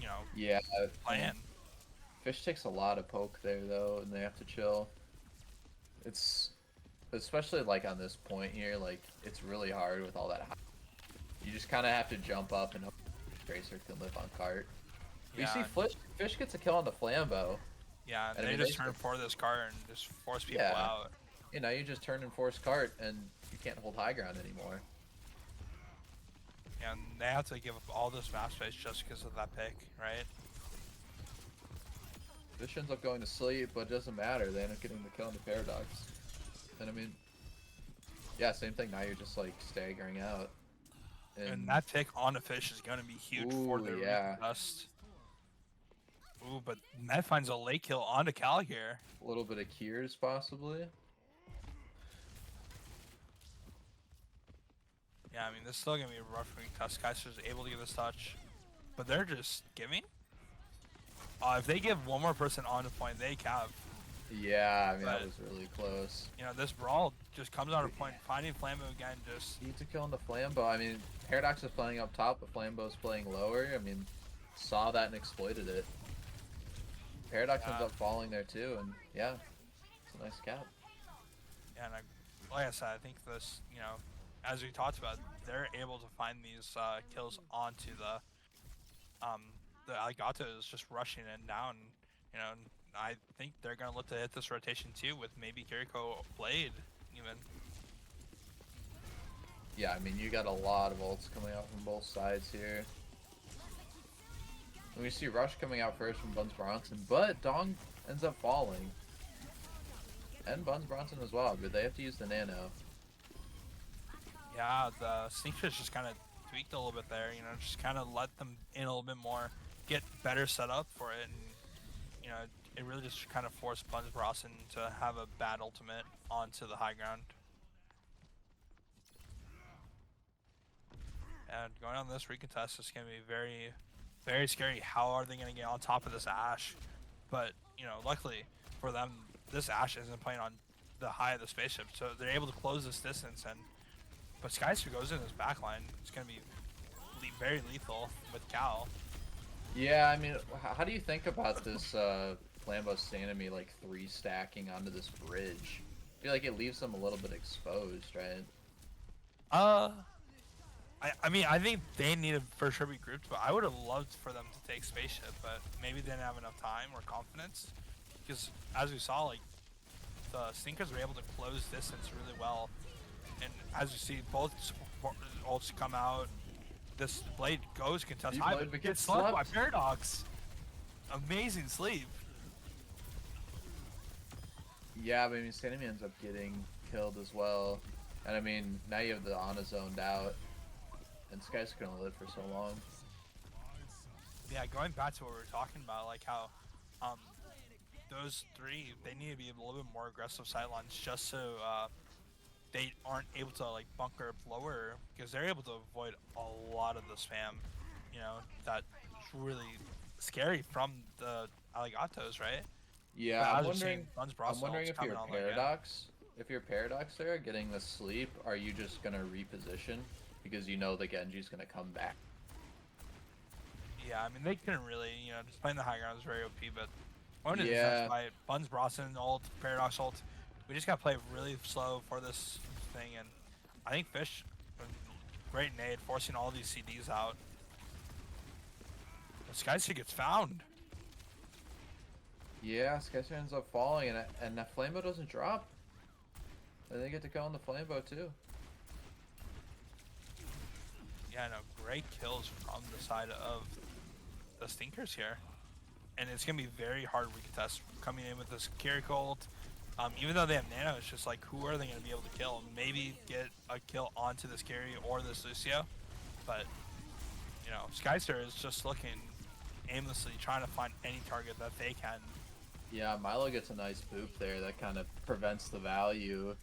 you know, Yeah, and plan. Fish takes a lot of poke there though, and they have to chill. It's especially like on this point here, like it's really hard with all that. You just kind of have to jump up and hope Tracer can live on cart. But you see, Yeah, Fish gets a kill on the Flambo, yeah. and I They mean they just still, turn for this cart and just force people yeah, out. you just turn and force cart, and you can't hold high ground anymore. And they have to give up all this map space just because of that pick, right? Fish ends up going to sleep, but it doesn't matter. They end up getting the kill on the Paradox. And I mean, yeah, same thing. Now you're just like staggering out. And And that pick on the fish is going to be huge for ooh, their yeah, recontest. Ooh, but Med finds a late kill onto Cal here. a little bit of Kiers possibly. Yeah, I mean, this is still going to be a rough recontest. Kaiser's able to get this touch, but they're just giving. If they give one more person on the point, they cav. Yeah, I mean that But, was really close. this brawl just comes on a point. Finding Flambo again, just, Needs a kill on the Flambo. I mean, Paradox is playing up top, but Flambo's playing lower. I mean, saw that and exploited it. Paradox ends yeah. up falling there too, and yeah, it's a nice cap. Yeah, and like I said, I think this, as we talked about, they're able to find these kills onto um, the Alligatos just rushing it down. And I think they're gonna look to hit this rotation too with maybe Kiriko Blade even. Yeah, I mean, you got a lot of ults coming out from both sides here. And we see Rush coming out first from Buns Bronson, but Dong ends up falling. And Buns Bronson as well, but they have to use the nano. Yeah, the sneakers just kind of tweaked a little bit there. Just kind of let them in a little bit more, get better set up for it, and it really just kind of forced Buns Bronson to have a bad ultimate onto the high ground. And going on this recontest is going to be very, very scary. How are they going to get on top of this Ashe? But, luckily for them, this Ashe isn't playing on the high of the spaceship, so they're able to close this distance. But Skyster goes in his backline. It's going to be very lethal with Cal. Yeah, I mean, how do you think about this Flambo Sanemi like 3 stacking onto this bridge? I feel like it leaves them a little bit exposed, right? Uh, I mean, I think they need to for sure be grouped, but I would have loved for them to take spaceship, but maybe they didn't have enough time or confidence. Because as we saw, like the Stinkers were able to close distance really well. And as you see, both ults come out. This blade goes contest high, but gets slept by Paradox. Amazing sleep. Yeah, but I mean, Paninii ends up getting killed as well. And I mean, now you have the Ana zoned out. And this guy's gonna live for so long. Yeah, going back to what we were talking about, like how those three, they need to be a little bit more aggressive sidelines just so they aren't able to like bunker up lower, because they're able to avoid a lot of the spam, you know, that's really scary from the Alligatos, right? Yeah, I'm wondering if you're Paradox, there getting the sleep, are you just gonna reposition because you know the Genji's gonna come back? Yeah, I mean they couldn't really, you know, just playing the high ground is very OP, but one of Yeah. by Buns Bronson ult, Paradox ult. We just gotta play really slow for this thing, and I think Fish, great nade, forcing all these CDs out. This guy gets found. Yeah, Skyscraper ends up falling, and that Flamebow doesn't drop. And they get to go on the Flamebow too. Yeah, no, great kills from the side of the Stinkers here. And it's going to be very hard recontest coming in with this Kiriko ult. Even though they have Nano, it's just like, who are they going to be able to kill? Maybe get a kill onto this Carry or this Lucio. But, you know, Skystar is just looking aimlessly, trying to find any target that they can. Yeah, Milo gets a nice boop there that kind of prevents the value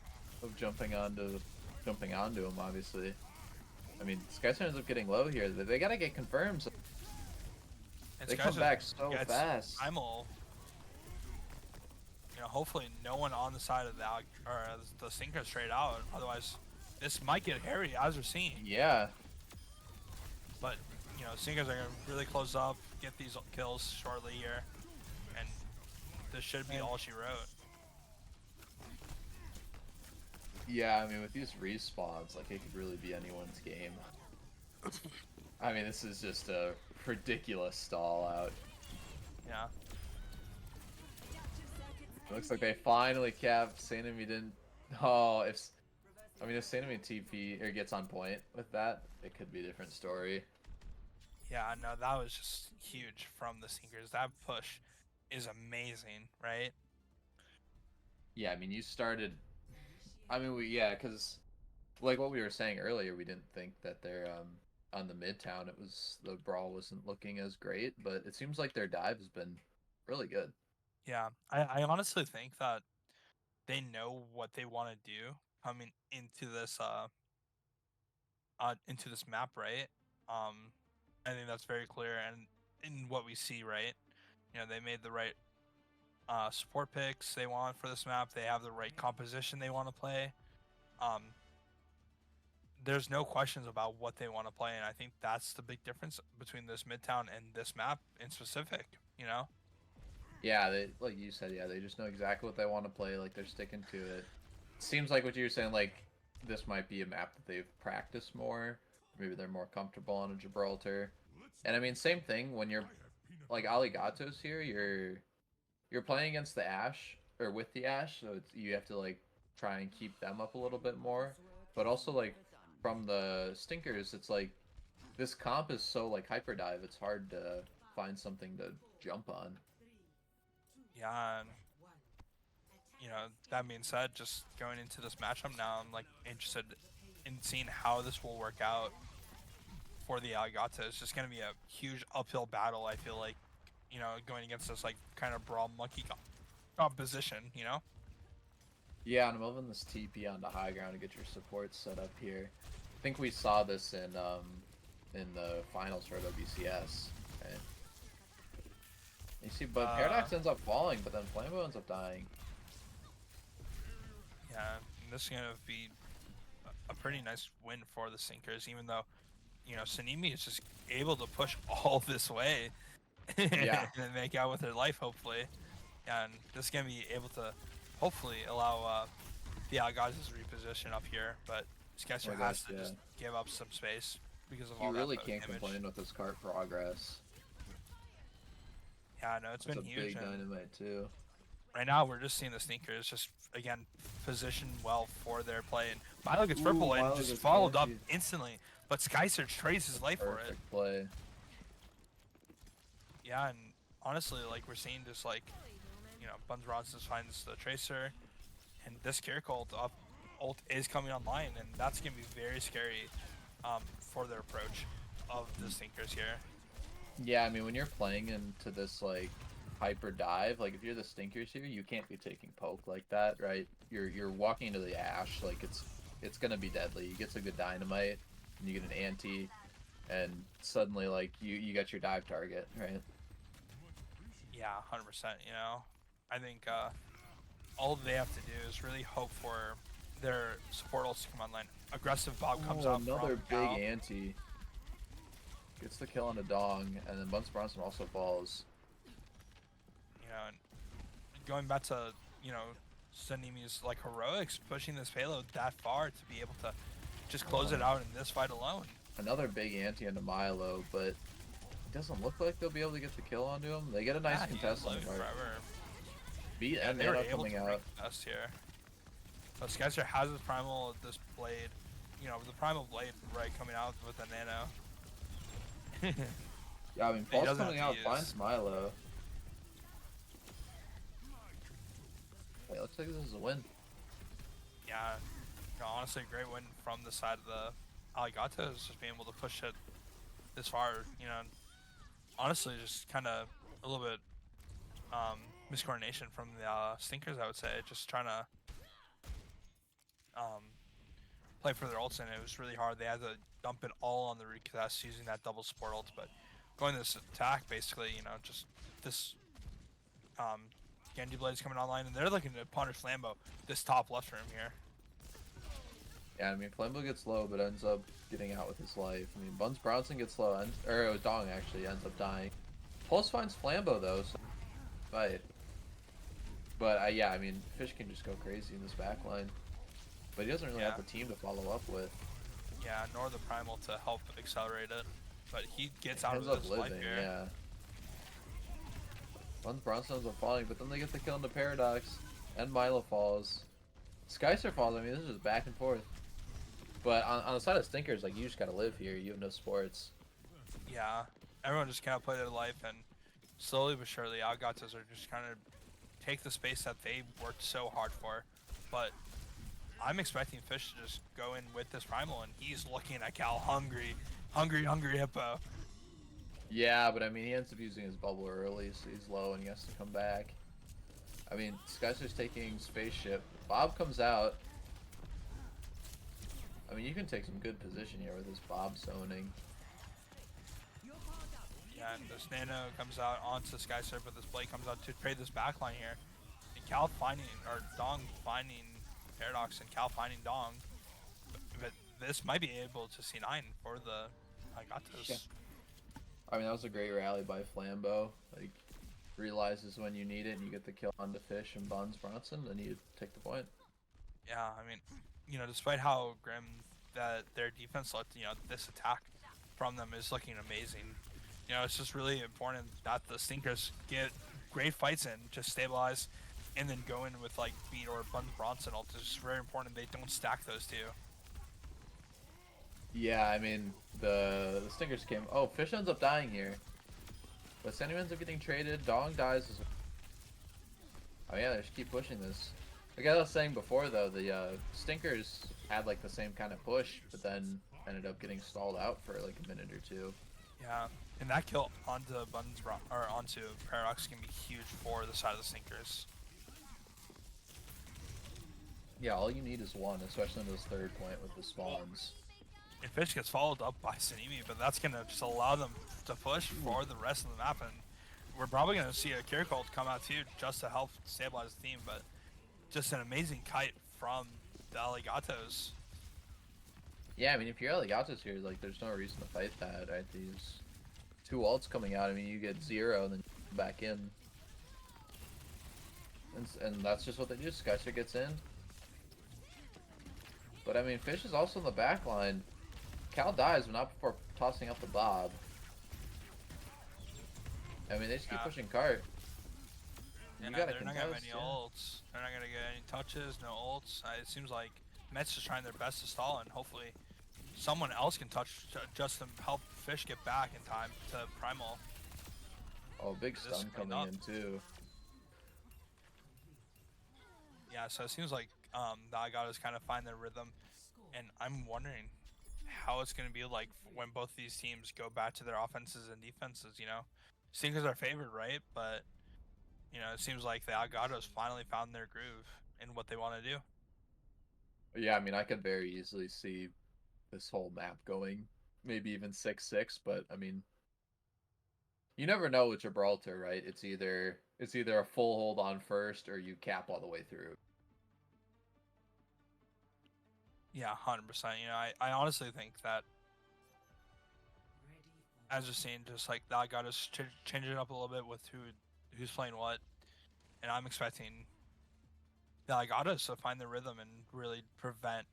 of jumping onto him, obviously. I mean, Skystar ends up getting low here. They gotta get confirmed. So they come back so fast. Primal. You know, hopefully no one on the side of the Stinker straight out. Otherwise, this might get hairy, as we're seeing. Yeah. But, you know, Stinkers are gonna really close up, get these kills shortly here, and this should be all she wrote. Yeah, I mean, with these respawns, like, it could really be anyone's game. I mean, this is just a ridiculous stall out. Yeah. It looks like they finally capped. Paninii didn't. Oh, if Paninii TP or gets on point with that, it could be a different story. Yeah, no, that was just huge from the Stinkers. That push is amazing, right? Yeah, I mean, you started. I mean, because like what we were saying earlier, we didn't think that they're on the Midtown. The brawl wasn't looking as great, but it seems like their dive has been really good. Yeah, I honestly think that they know what they want to do coming into this map, right? I think that's very clear, and in what we see, right? You know, they made the right support picks they want for this map. They have the right composition they want to play. There's no questions about what they want to play, and I think that's the big difference between this Midtown and this map in specific, you know? Yeah, they, like you said, yeah, they just know exactly what they want to play, like they're sticking to it. Seems like what you were saying, like this might be a map that they've practiced more. Maybe they're more comfortable on a Gibraltar. And I mean, same thing when you're like Alligatos here, you're playing against the Ashe or with the Ashe, so you have to like try and keep them up a little bit more. But also like from the Stinkers, it's like this comp is so like hyper dive, it's hard to find something to jump on. Yeah, and, you know, that being said, just going into this matchup now, I'm like interested in seeing how this will work out for the Alligatos. It's just gonna be a huge uphill battle, I feel like, you know, going against this like kind of brawl monkey composition, you know? Yeah, and I'm moving this TP onto high ground to get your support set up here. I think we saw this in the finals for WCS. Okay. You see, but Paradox ends up falling, but then Flambo ends up dying. Yeah, this is gonna be a pretty nice win for the Sinkers, even though, you know, Paninii is just able to push all this way Yeah. and make out with her life, hopefully. And this is gonna be able to hopefully allow the Alligatos to reposition up here, but Sketcher has to just give up some space because of all that. You really can't complain with this cart progress. Yeah, no, it's been huge. Big dynamite too. right now we're just seeing the sneakers just again positioned well for their play, and Milo gets purple and Milo just gets followed up anti. instantly. But Skyser trades his life for it. Perfect play. Yeah, and honestly, like we're seeing just like Buns Bronson finds the Tracer, and this Kirk ult is coming online, and that's gonna be very scary for their approach of the Stinkers here. Yeah, I mean, when you're playing into this, like, hyper dive, like, if you're the Stinkers here, you can't be taking poke like that, right? You're walking into the Ash, like, it's gonna be deadly. You get some good dynamite, and you get an anti, and suddenly, like, you got your dive target, right? Yeah, 100%. I think all they have to do is really hope for their support ults to come online. Aggressive Bob comes Oh, out another from big Cal. anti. Gets the kill on a Dong, and then Bunce Bronson also falls. And going back to Sanimi's like heroics, pushing this payload that far to be able to just close it out in this fight alone. Another big anti into Milo, but it doesn't look like they'll be able to get the kill onto him. They get a nice contest on the Beat and they were Nano able coming to out. contest here. But Skyster has his primal, this blade, the primal blade right coming out with the Nano. Yeah, I mean, Paul's coming out finds Milo. Hey, looks like this is a win. Yeah, honestly, a great win from the side of the Alligatos, just being able to push it this far. Honestly, just kind of a little bit miscoordination from the Stinkers, I would say, just trying to play for their ults, and it was really hard. They had to dump it all on the recast using that double support ult, but going this attack, basically, just this Genji Blade's coming online, and they're looking to punish Flambo this top left room here. Yeah, I mean, Flambo gets low, but ends up getting out with his life. I mean, Buns Bronson gets low, or it was Dong actually, ends up dying. Pulse finds Flambo though, so fight. But yeah, I mean, Fish can just go crazy in this backline. But he doesn't really have the team to follow up with. Yeah, nor the primal to help accelerate it. But he gets out of his life here. Yeah. Buns Bronson ends up falling, but then they get the kill into Paradox, and Milo falls. Skyster falls. I mean, this is just back and forth. But on the side of Stinkers, like, you just gotta live here. You have no sports. Yeah, everyone just cannot play their life, and slowly but surely, Alligatos are just kind of take the space that they worked so hard for. But I'm expecting Fish to just go in with this primal, and he's looking at Cal hungry hippo. Yeah, but I mean, he ends up using his bubble early, so he's low and he has to come back. I mean, Skyster's taking Spaceship. Bob comes out. I mean, you can take some good position here with this Bob zoning. Yeah, and this Nano comes out onto Skyster, but this Blade comes out to trade this backline here. And Cal finding, or Dong finding Paradox, and Cal finding Dong. But this might be able to C9 for the Alligatos. Yeah. I mean, that was a great rally by Flambo. Like, realizes when you need it and you get the kill onto Fish and Buns Bronson, then you take the point. Yeah, I mean, despite how grim that their defense looked, this attack from them is looking amazing. It's just really important that the Stinkers get great fights in, just stabilize, and then go in with like Beat or Buns Bronson ult. It's just very important they don't stack those two. Yeah, I mean, the Stinkers came. Oh, Fish ends up dying here. But Sandy ends up getting traded. Dong dies as well. Oh yeah, they just keep pushing this. Like I was saying before though, the Stinkers had like the same kind of push, but then ended up getting stalled out for like a minute or two. Yeah, and that kill onto onto Paradox can be huge for the side of the Stinkers. Yeah, all you need is one, especially in this third point with the spawns. And Fish gets followed up by Sanimi, but that's gonna just allow them to push for the rest of the map, and we're probably gonna see a Kirk ult come out too, just to help stabilize the team. But just an amazing kite from the Alligatos. Yeah, I mean, if you're Alligatos here, like, there's no reason to fight that, right? These two ults coming out, I mean, you get 0, and then you come back in. And that's just what they do. Skyster gets in. But, I mean, Fish is also in the back line. Cal dies, but not before tossing up the Bob. I mean, they just keep pushing cart. You Yeah, got to they're not gonna have contest, any yeah. ults. They're not gonna get any touches, no ults. It seems like Mets is trying their best to stall, and hopefully someone else can touch just to help Fish get back in time to Primal. Oh, big Get this stun cleaned coming up. in too. Yeah, so it seems like the Alligatos kind of find their rhythm, and I'm wondering how it's gonna be like when both these teams go back to their offenses and defenses. Stinkers are favored, right? But it seems like the Alligatos finally found their groove in what they want to do. Yeah, I mean, I could very easily see this whole map going maybe even 6-6, but I mean, you never know with Gibraltar, right? It's either a full hold on first or you cap all the way through. Yeah, 100%. I honestly think that as you're seeing, just like that got us change it up a little bit with who's playing what, and I'm expecting that got us to find the rhythm and really prevent.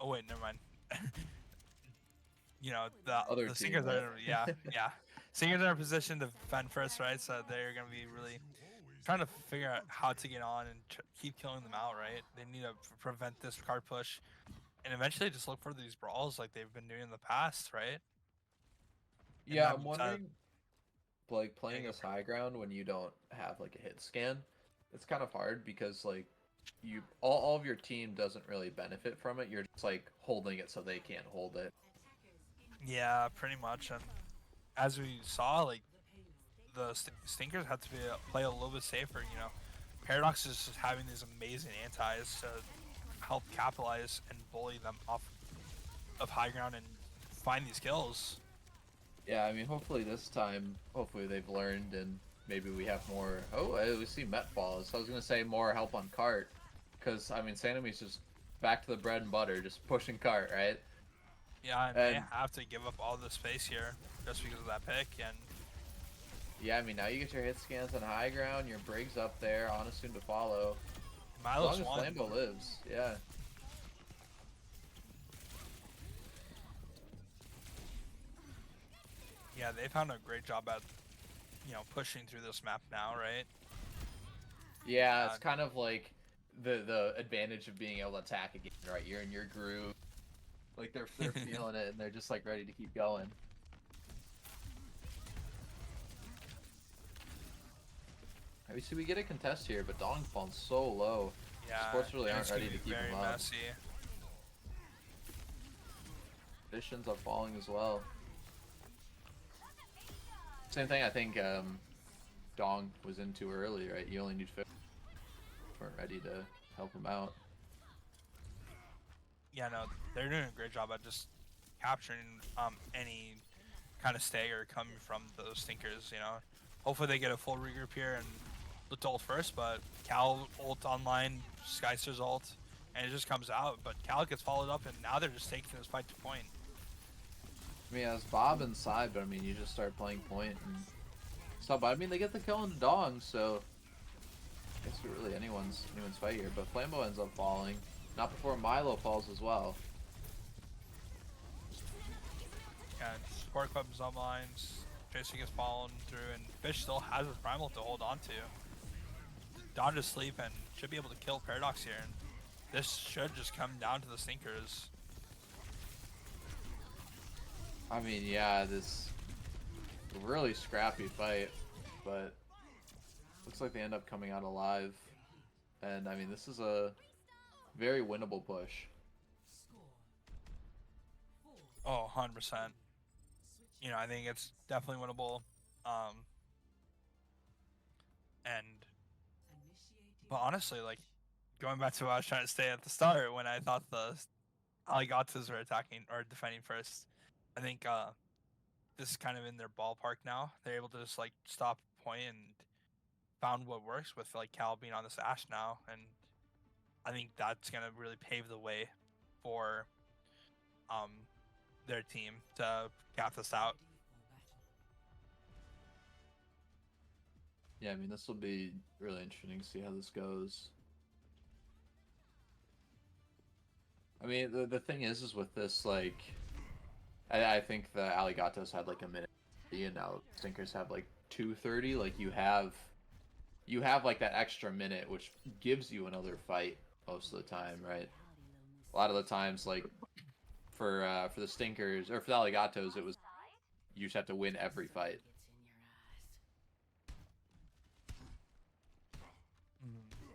Oh wait, never mind. the Other the team, Singers right? are, yeah. Singers are in a position to defend first, right? So they're gonna be really trying to figure out how to get on and keep killing them out, right? They need to prevent this card push and eventually just look for these brawls like they've been doing in the past, right? And Yeah, then I'm wondering, like yeah, playing go this for it. high ground when you don't have like a hit scan, it's kind of hard because like all of your team doesn't really benefit from it. You're just like holding it so they can't hold it. Yeah, pretty much. And as we saw, like the Stinkers had to play a little bit safer. Paradox is just having these amazing antis to help capitalize and bully them off of high ground and find these kills. Yeah, I mean, hopefully this time, hopefully they've learned and maybe we have more. Oh, we see Met falls. So I was gonna say more help on cart, because I mean, Sanomi's just back to the bread and butter, just pushing cart, right? Yeah, and they And have to give up all the space here just because of that pick. And yeah, I mean, now you get your hit scans on high ground, your Briggs up there, Honest soon to follow. As Milo's long as won. Flambo lives, yeah. Yeah, they found a great job at pushing through this map now, right? Yeah, Uh, it's kind of like the advantage of being able to attack again, right? You're in your groove. Like they're feeling it and they're just like ready to keep going. We see we get a contest here, but Dong falling so low. yeah, Sports really and aren't it's gonna ready be to keep very him up. messy. Visions up falling as well. Same thing I think Dong was in too early, right? You only need 50. Weren't ready to help him out. Yeah, no, they're doing a great job at just capturing any kind of stagger coming from those stinkers. Hopefully they get a full regroup here and look to ult first, but Cal ult online, Skyster's ult, and it just comes out. But Cal gets followed up, and now they're just taking this fight to point. I mean, as Bob inside, but I mean, you just start playing point and stuff. I mean, they get the kill into Dong, so I guess it's really anyone's fight here. But Flambo ends up falling. Not before Milo falls as well. And support club's online, Tracer gets fallen through, and Fish still has his primal to hold on to. Dodge asleep and should be able to kill Paradox here. And this should just come down to the stinkers. I mean, yeah, this really scrappy fight, but looks like they end up coming out alive. And I mean, this is a very winnable push. Oh, 100%. I think it's definitely winnable. And but honestly, like going back to what I was trying to say at the start when I thought the Alligatos were attacking or defending first, I think this is kind of in their ballpark now. They're able to just like stop point and found what works with like Cal being on this Ash now, and I think that's gonna really pave the way for um their team to cap this out. Yeah, I mean, this will be really interesting to see how this goes. I mean, the thing is with this, like, I think the Alligatos had like a minute, and now Stinkers have like 2:30. Like, you have you have like that extra minute, which gives you another fight most of the time, right? A lot of the times, like for the Stinkers or for the Alligatos, it was you just have to win every fight.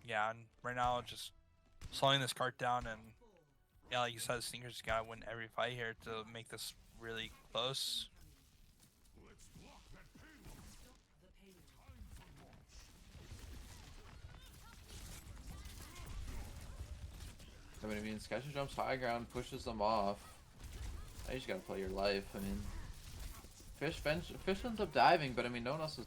Yeah, and right now just slowing this cart down, and yeah, like you said, Sneakers gotta win every fight here to make this really close. I mean, Sketcher jumps high ground, pushes them off. Now you just gotta play your life. I mean, Fish ends up diving, but I mean, no one else is.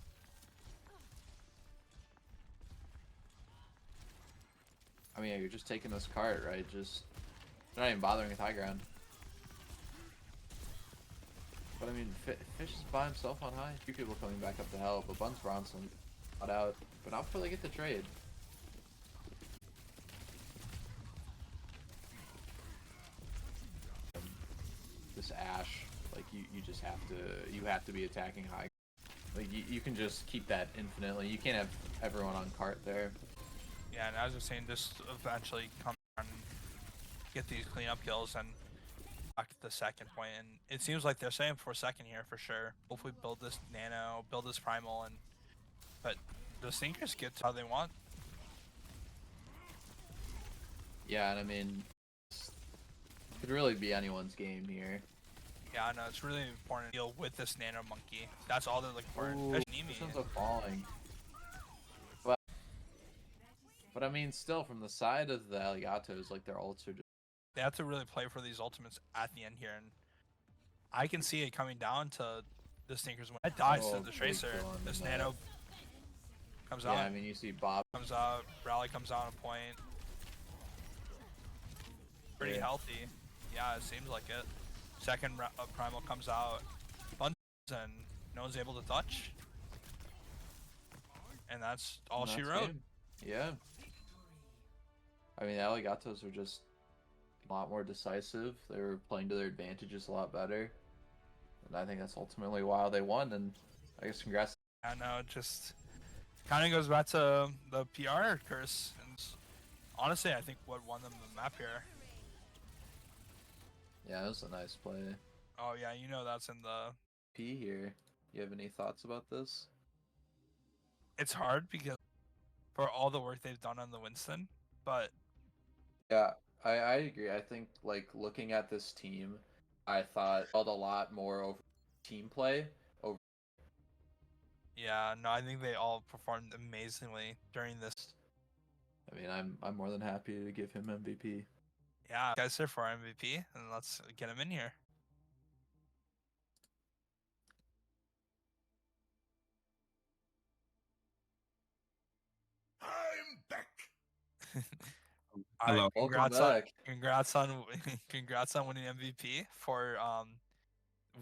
I mean, yeah, you're just taking this cart, right? Just you're not even bothering with high ground. But I mean, Fish is by himself on high. Few people coming back up to help, but Buns Bronson got out, but not before they get the trade. This Ashe, like you just have to be attacking high. Like you can just keep that infinitely. You can't have everyone on cart there. Yeah, and as I was saying, just eventually come and get these cleanup kills and back to the second point. And it seems like they're saying for second here for sure. Hopefully build this nano, build this primal, and but the Stinkers get how they want. Yeah, and I mean, it could really be anyone's game here. Yeah, I know it's really important to deal with this nano monkey. That's all they're looking for. Ooh, this ends up falling. But I mean, still from the side of the Alligatos, like their ults are just. They have to really play for these ultimates at the end here, and I can see it coming down to the Stinkers when it dies to the Tracer. This nano comes out. Yeah, I mean, you see Bob comes out, Rally comes out on a point. Pretty healthy. Yeah, it seems like it. Second primal comes out, bunches, and no one's able to touch. And that's all she wrote. Game. Yeah. I mean, the Alligatos are just a lot more decisive. They were playing to their advantages a lot better. And I think that's ultimately why they won. And I guess congrats. I know, it just kind of goes back to the PR curse. And honestly, I think what won them the map here. Yeah, it was a nice play. Oh yeah, you know that's in the P here. You have any thoughts about this? It's hard because for all the work they've done on the Winston, but yeah, I agree. I think like looking at this team, I thought felt a lot more over team play. Over. Yeah, no, I think they all performed amazingly during this. I mean, I'm more than happy to give him MVP. Yeah, guys, there for MVP, and let's get him in here. I'm back. Hello. Right, welcome back. Congrats on winning MVP for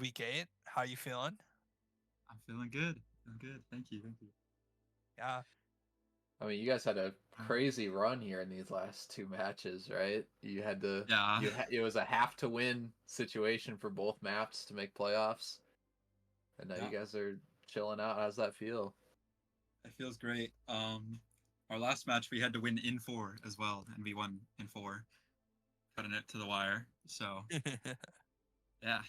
week 8. How you feeling? I'm feeling good. Thank you. Yeah. I mean, you guys had a crazy run here in these last 2 matches, right? You had to. Yeah. It was a have to win situation for both maps to make playoffs, and now you guys are chilling out. How's that feel? It feels great. Our last match we had to win in 4 as well, and we won in 4, cutting it to the wire. So, yeah.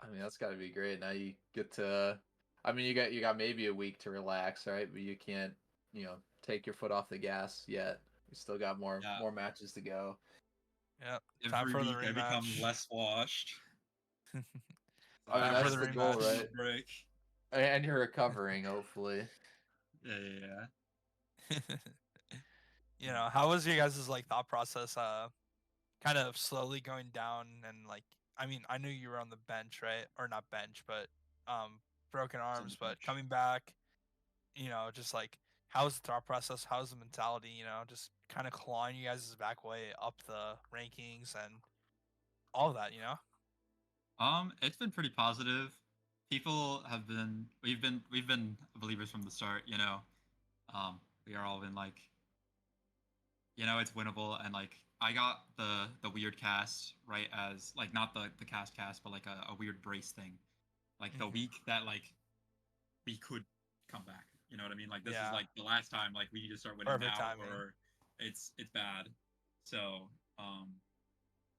I mean, that's got to be great. Now you get to. I mean, you got maybe a week to relax, right? But you can't, take your foot off the gas yet. We still got more matches to go. Yep. Every week I become less washed. I mean, that's the goal, right? Break. And you're recovering, hopefully. Yeah. You know, how was your guys' like thought process? Kind of slowly going down and like, I mean, I knew you were on the bench, right? Or not bench, but broken arms, but coming back, just like how's the thought process? How's the mentality? Just kind of clawing you guys' back way up the rankings and all of that. It's been pretty positive. People have been we've been believers from the start. We are all been like, it's winnable, and like I got the weird cast right as like not the cast, but like a weird brace thing, like the week that like we could come back, You know what I mean? Like this is Yeah. like the last time. Like we need to start winning Perfect now, timing. or it's bad. So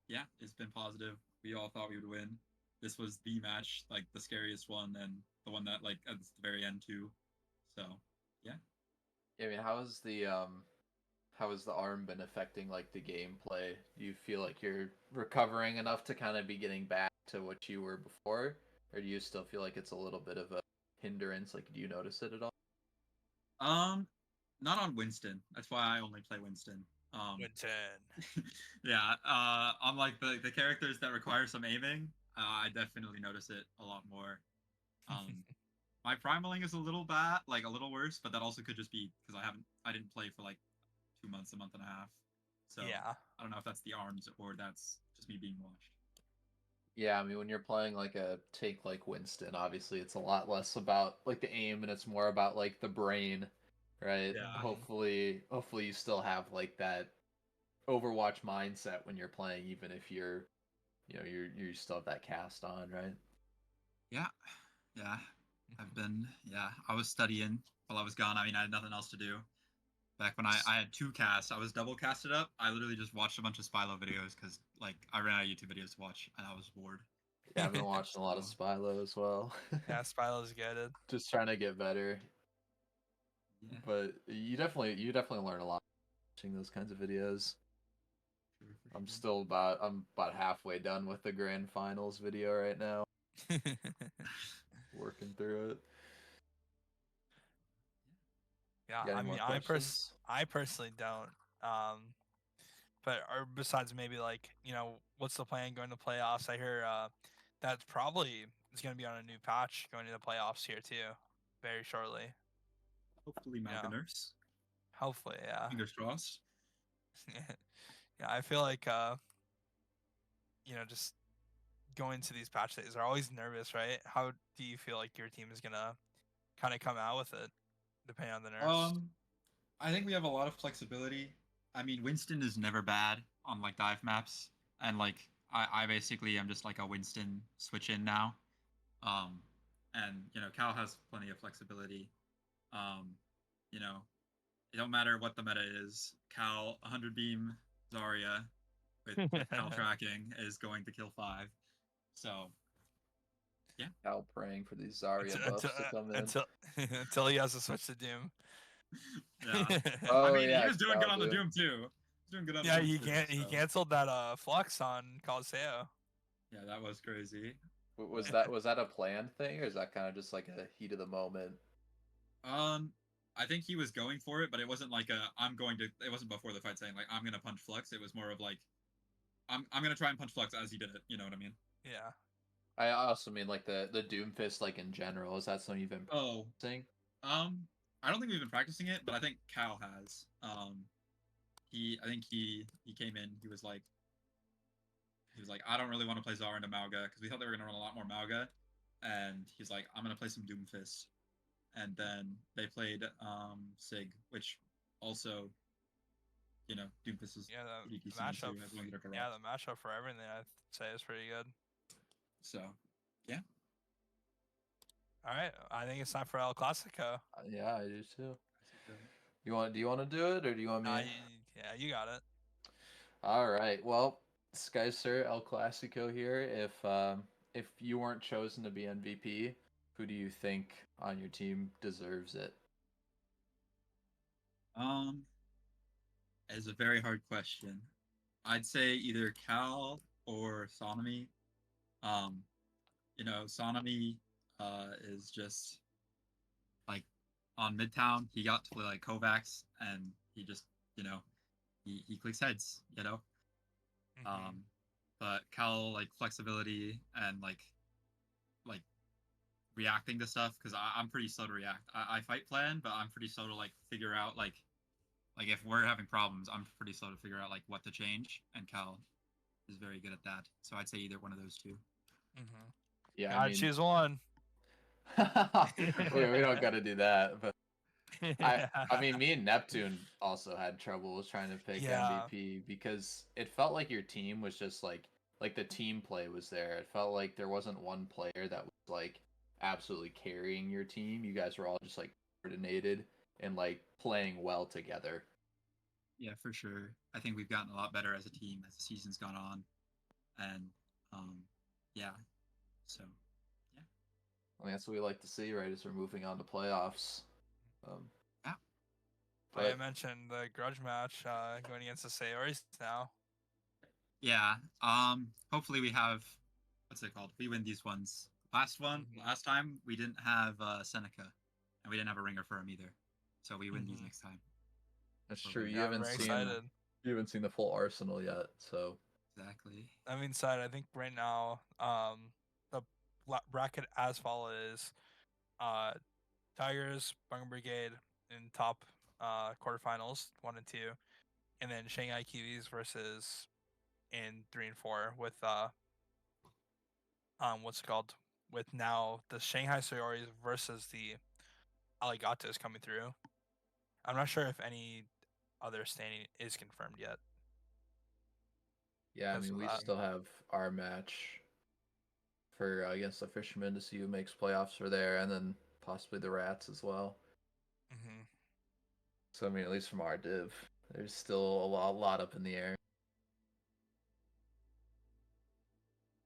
yeah, it's been positive. We all thought we would win. This was the match, like the scariest one, and the one that like at the very end too. So yeah. I mean, how has the arm been affecting like the gameplay? Do you feel like you're recovering enough to kind of be getting back to what you were before, or do you still feel like it's a little bit of a hindrance? Like, do you notice it at all? Um, not on Winston. That's why I only play Winston. Winton. Yeah. On like the characters that require some aiming, I definitely notice it a lot more. Um, my primaling is a little bad, like a little worse, but that also could just be because I didn't play for like 2 months, a month and a half. So Yeah. I don't know if that's the arms or that's just me being washed. Yeah, I mean, when you're playing like a tank like Winston, obviously it's a lot less about like the aim and it's more about like the brain, right? Yeah. Hopefully you still have like that Overwatch mindset when you're playing, even if you still have that cast on, right? Yeah. Yeah. I was studying while I was gone. I mean, I had nothing else to do. Back when I had 2 casts, I was double casted up. I literally just watched a bunch of Spylo videos because like I ran out of YouTube videos to watch and I was bored. Yeah, I've been watching a lot of Spylo as well. Yeah, Spylo's good. Just trying to get better. Yeah. But you definitely learn a lot watching those kinds of videos. I'm about halfway done with the grand finals video right now. Working through it. Yeah, You got I any mean, more questions? I personally don't. But or besides maybe like what's the plan going to playoffs? I hear that's probably is going to be on a new patch going to the playoffs here too, very shortly. Hopefully, You Malga know, Nurse. hopefully, yeah. Fingers crossed. Yeah, I feel like just going to these patch days are always nervous, right? How do you feel like your team is gonna kind of come out with it, depending on the nerfs? I think we have a lot of flexibility. I mean, Winston is never bad on like dive maps, and like I basically am just like a Winston switch in now. Um, and Cal has plenty of flexibility. Um, you know, it don't matter what the meta is. Cal 100 beam Zarya with Cal tracking is going to kill 5. So yeah, Cal praying for these Zarya buffs to come in. Until he has to switch to Doom. yeah. I Oh mean, he yeah, was doing good Cal on the do. Doom too. He's doing good on the Yeah, Doom too. he So canceled that flux on Coliseum. yeah, that was crazy. Was that a planned thing, or is that kind of just like a heat of the moment? Um, I think he was going for it, but it wasn't like I'm going to. It wasn't before the fight saying like I'm gonna punch Flux. It was more of like I'm gonna try and punch Flux as he did it. You know what I mean? Yeah. I also mean like the Doomfist like in general. Is that something you've been Oh, practicing? I don't think we've been practicing it, but I think Cal has. I think he came in. He was like I don't really want to play Zara into Mauga because we thought they were gonna run a lot more Mauga, and he's like I'm gonna play some Doomfist. And then they played Sig, which also, Doomfist is Yeah, pretty the decent matchup. too, as long as they're Yeah, correct. the matchup for everything I'd say is pretty good. So, yeah. All right, I think it's time for El Clasico. Yeah, I do too. Do you want to do it, or do you want me? Yeah, you got it. All right. Well, Skyster El Clasico here. If you weren't chosen to be MVP, who do you think on your team deserves it? It's a very hard question. I'd say either Cal or Sonomy. Um, Sonomy is just like on Midtown. He got to play like Kovacs, and he just, he clicks heads. Mm-hmm. But Cal like flexibility and like reacting to stuff because I'm pretty slow to react. I fight plan, but I'm pretty slow to like figure out like if we're having problems, I'm pretty slow to figure out like what to change, and Cal is very good at that. So I'd say either one of those two. Mm-hmm. Yeah, Gotta choose one. we don't got to do that, but Yeah. I mean, me and Neptune also had trouble trying to pick Yeah. MVP because it felt like your team was just like the team play was there. It felt like there wasn't one player that was like absolutely carrying your team. You guys were all just like coordinated and like playing well together. Yeah, for sure. I think we've gotten a lot better as a team as the season's gone on, and yeah. So yeah, I mean, that's what we like to see, right? As we're moving on to playoffs. Um, yeah, I but mentioned the grudge match going against the Sayoris now. yeah. Hopefully we have what's it called? We win these ones. Last time we didn't have Seneca, and we didn't have a ringer for him either. So we win these next time. that's Or true. we- You Yeah, I'm haven't very seen excited. the full arsenal yet, so Exactly. I'm excited. I think right now, the bracket as follows: Tigers, Bunker Brigade in top quarterfinals, 1 and 2, and then Shanghai Kiwis versus in 3 and 4 with what's it called? With now the Shanghai Sayoris versus the Alligatos coming through. I'm not sure if any other standing is confirmed yet. yeah. I Because mean, of we that. still have our match for against the Fishermen to see who makes playoffs for there, and then possibly the Rats as well. Mm-hmm. So I mean, at least from our div, there's still a lot up in the air.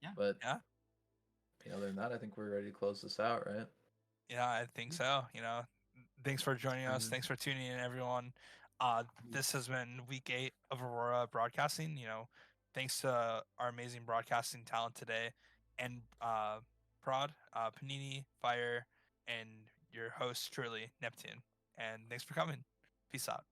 Yeah. But Yeah. other than that, I think we're ready to close this out, right? Yeah, I think so. Thanks for joining us. Mhm. Thanks for tuning in, everyone. This has been week 8 of Aurora Broadcasting. Thanks to our amazing broadcasting talent today, and Panini, Fire, and your host truly, Neptune. And thanks for coming. Peace out.